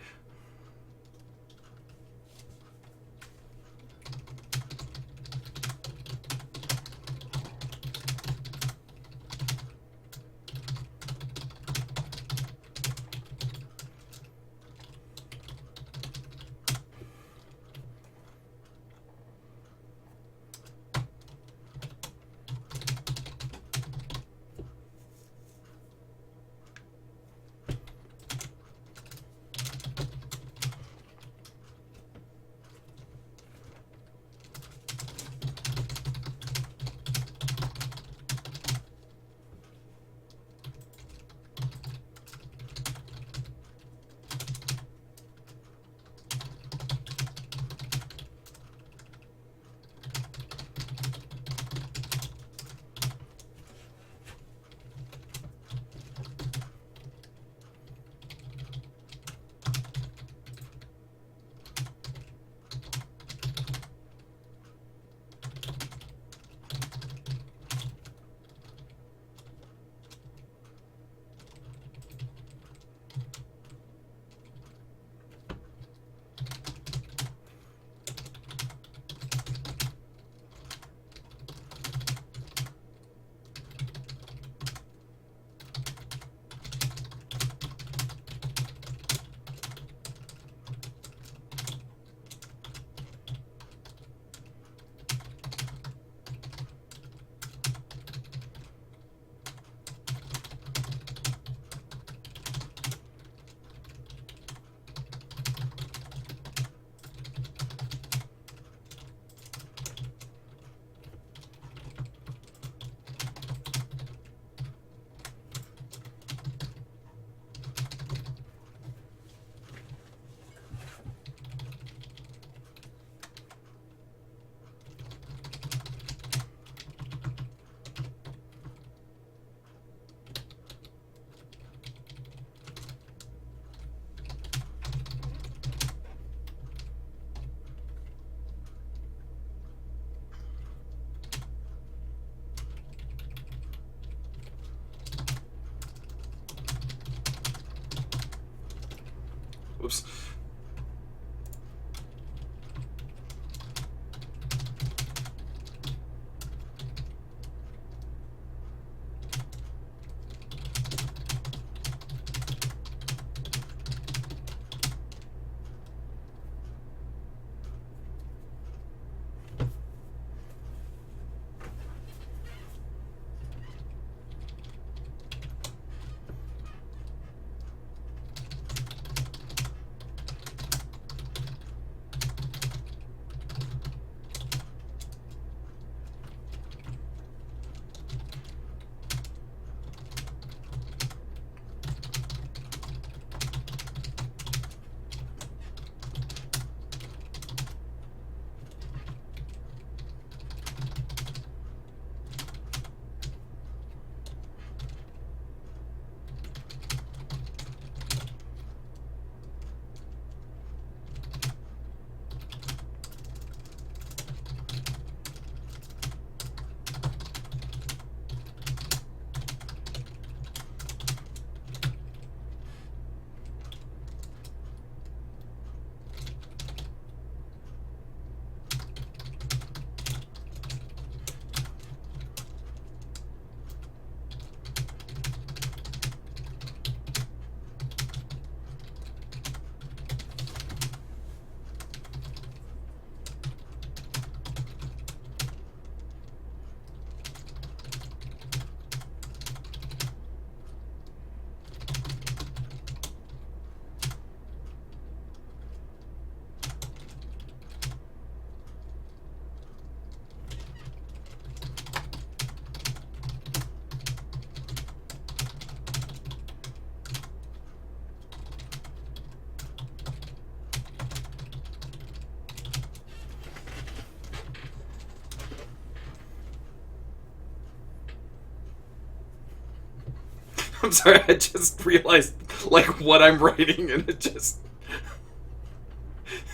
I'm sorry, I just realized, like, what I'm writing, and it just...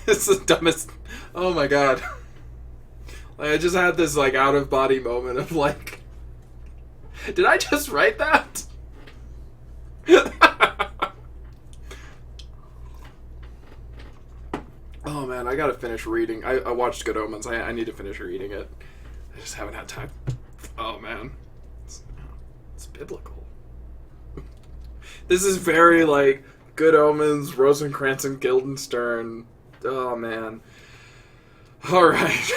It's the dumbest... Oh my god. Like, I just had this, like, out-of-body moment of, like... Did I just write that? Oh man, I gotta finish reading. I watched Good Omens. I need to finish reading it. I just haven't had time. Oh man. It's biblical. This is very, like, Good Omens, Rosencrantz and Guildenstern. Oh man. Alright.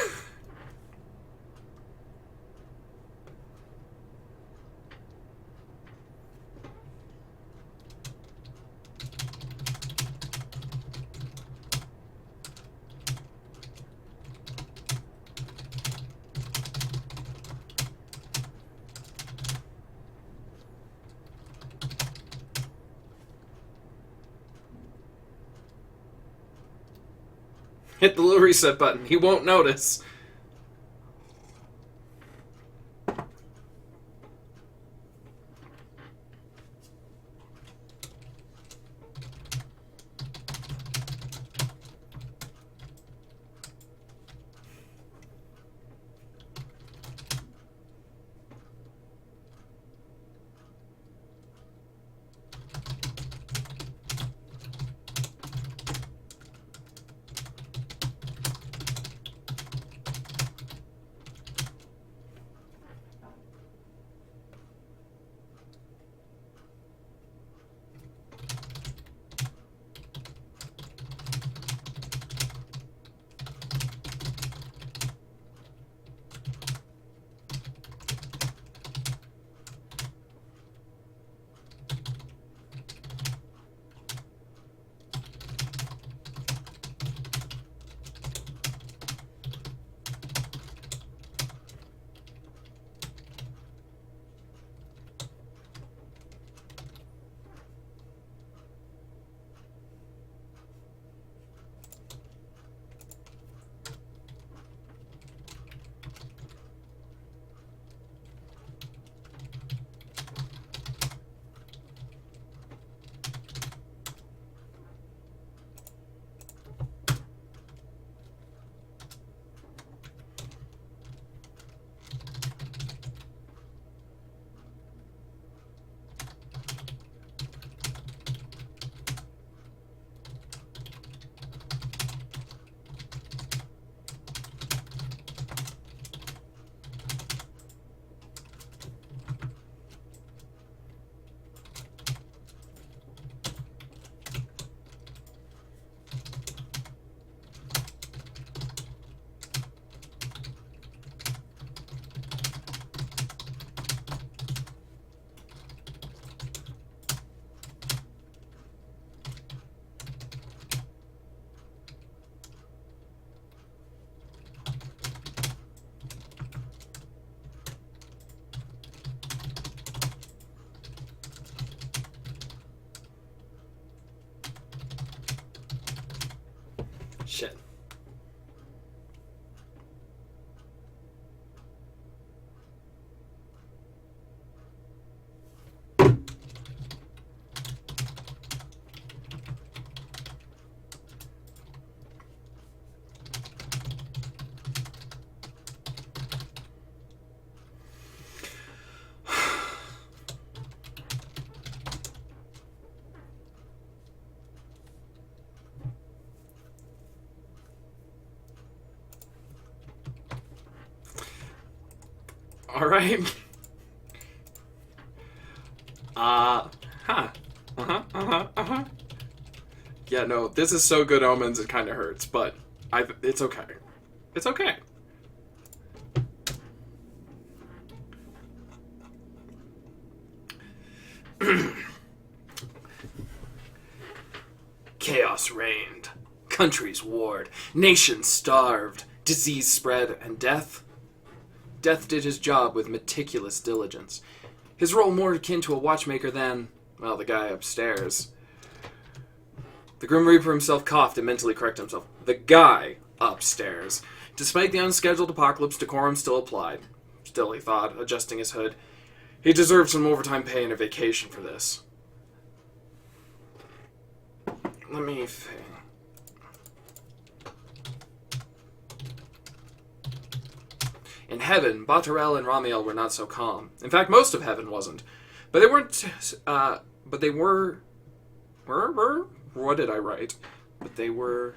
Hit the little reset button. He won't notice. Shit. All right. Yeah, no, this is so Good Omens, it kind of hurts, but it's okay. It's okay. Chaos reigned. Countries warred. Nations starved. Disease spread, and Death did his job with meticulous diligence. His role more akin to a watchmaker than, well, the guy upstairs. The Grim Reaper himself coughed and mentally corrected himself. The guy upstairs. Despite the unscheduled apocalypse, decorum still applied. Still, he thought, adjusting his hood, He deserved some overtime pay and a vacation for this. Let me think. In heaven, Batarel and Ramiel were not so calm. In fact, most of heaven wasn't. But they weren't. But they were. What did I write? But they were.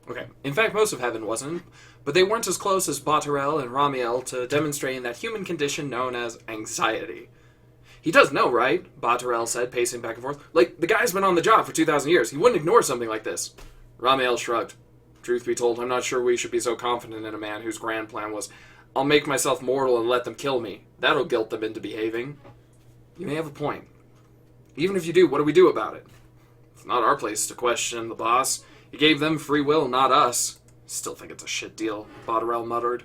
Okay. In fact, most of heaven wasn't, but they weren't as close as Batarel and Ramiel to demonstrating that human condition known as anxiety. He does know, right? Batarel said, pacing back and forth. Like, the guy's been on the job for 2,000 years. He wouldn't ignore something like this. Ramiel shrugged. Truth be told, I'm not sure we should be so confident in a man whose grand plan was, I'll make myself mortal and let them kill me. That'll guilt them into behaving. You may have a point. Even if you do, what do we do about it? It's not our place to question the boss. He gave them free will, not us. Still think it's a shit deal, Batarel muttered.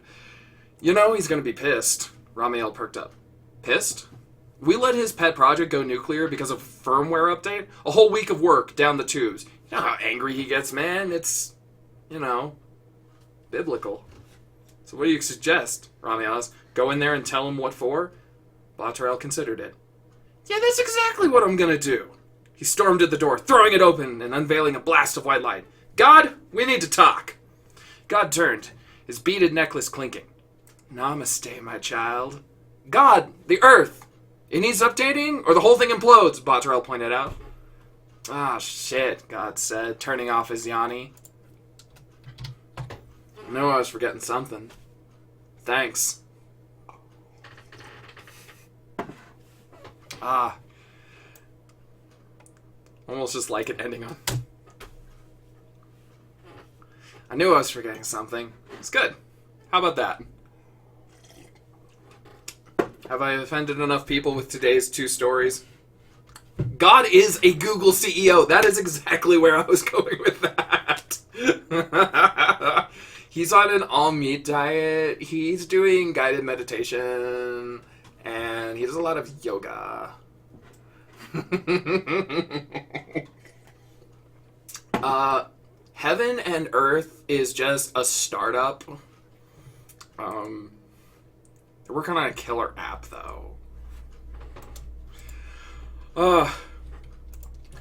You know, he's gonna be pissed. Ramiel perked up. Pissed? We let his pet project go nuclear because of a firmware update? A whole week of work down the tubes. You know how angry he gets, man? It's, biblical. So what do you suggest? Ramiel asked. Go in there and tell him what for? Batarel considered it. Yeah, that's exactly what I'm gonna do. He stormed at the door, throwing it open and unveiling a blast of white light. God, we need to talk. God turned, his beaded necklace clinking. Namaste, my child. God, the earth. It needs updating, or the whole thing implodes, Batarel pointed out. Ah, shit, God said, turning off his Yanni. I knew I was forgetting something. Thanks. Ah. Almost just like it ending on... I knew I was forgetting something. It's good. How about that? Have I offended enough people with today's 2 stories? God is a Google CEO. That is exactly where I was going with that. He's on an all-meat diet. He's doing guided meditation. And he does a lot of yoga. Heaven and Earth is just a startup. They're working on a killer app, though.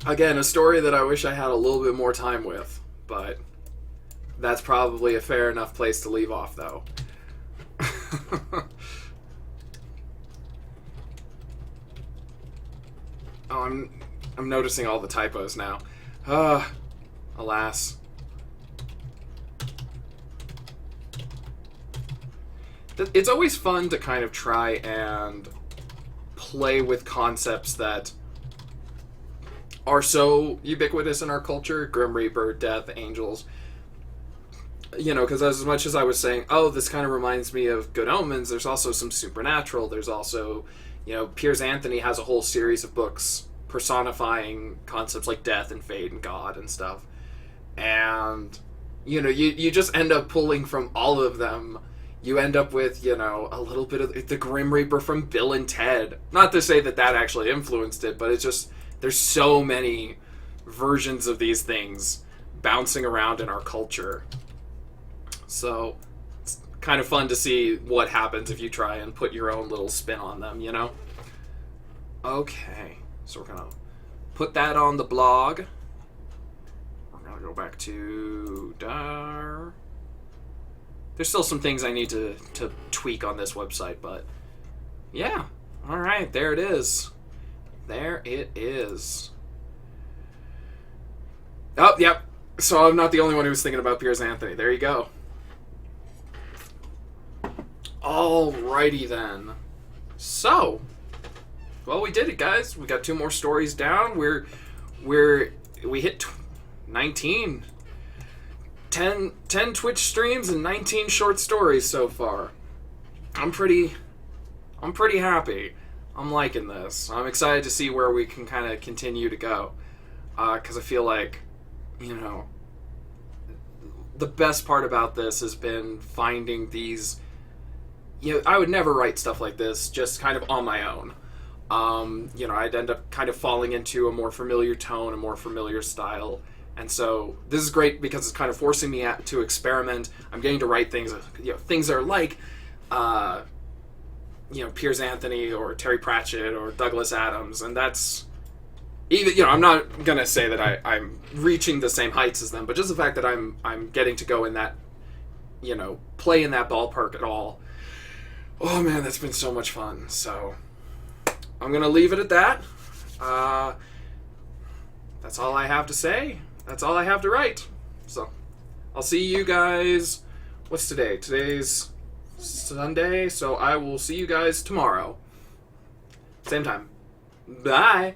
Again, a story that I wish I had a little bit more time with, but that's probably a fair enough place to leave off, though. Oh, I'm noticing all the typos now. Alas. It's always fun to kind of try and play with concepts that are so ubiquitous in our culture. Grim Reaper, death, angels. Because as much as I was saying, oh, this kind of reminds me of Good Omens, there's also some supernatural. There's also, Piers Anthony has a whole series of books personifying concepts like death and fate and God and stuff. And, you just end up pulling from all of them. You end up with, a little bit of the Grim Reaper from Bill and Ted. Not to say that actually influenced it, but it's just, there's so many versions of these things bouncing around in our culture. So, it's kind of fun to see what happens if you try and put your own little spin on them, Okay, so we're gonna put that on the blog. We're gonna go back to Dar. There's still some things I need to tweak on this website, but yeah. Alright, there it is. There it is. Oh, yep. So I'm not the only one who was thinking about Piers Anthony. There you go. Alrighty then. So, well, we did it, guys. We got 2 more stories down. We hit 19. 10 Twitch streams and 19 short stories so far. I'm pretty happy. I'm liking this. I'm excited to see where we can kind of continue to go. Because I feel like, the best part about this has been finding these. I would never write stuff like this just kind of on my own. I'd end up kind of falling into a more familiar tone, a more familiar style. And so this is great because it's kind of forcing me to experiment. I'm getting to write things, things that are like, Piers Anthony or Terry Pratchett or Douglas Adams. And that's, even, I'm not going to say that I'm reaching the same heights as them, but just the fact that I'm getting to go in that, play in that ballpark at all. Oh man, that's been so much fun. So I'm going to leave it at that. That's all I have to say. That's all I have to write. So I'll see you guys. What's today? Today's Sunday. So I will see you guys tomorrow. Same time. Bye.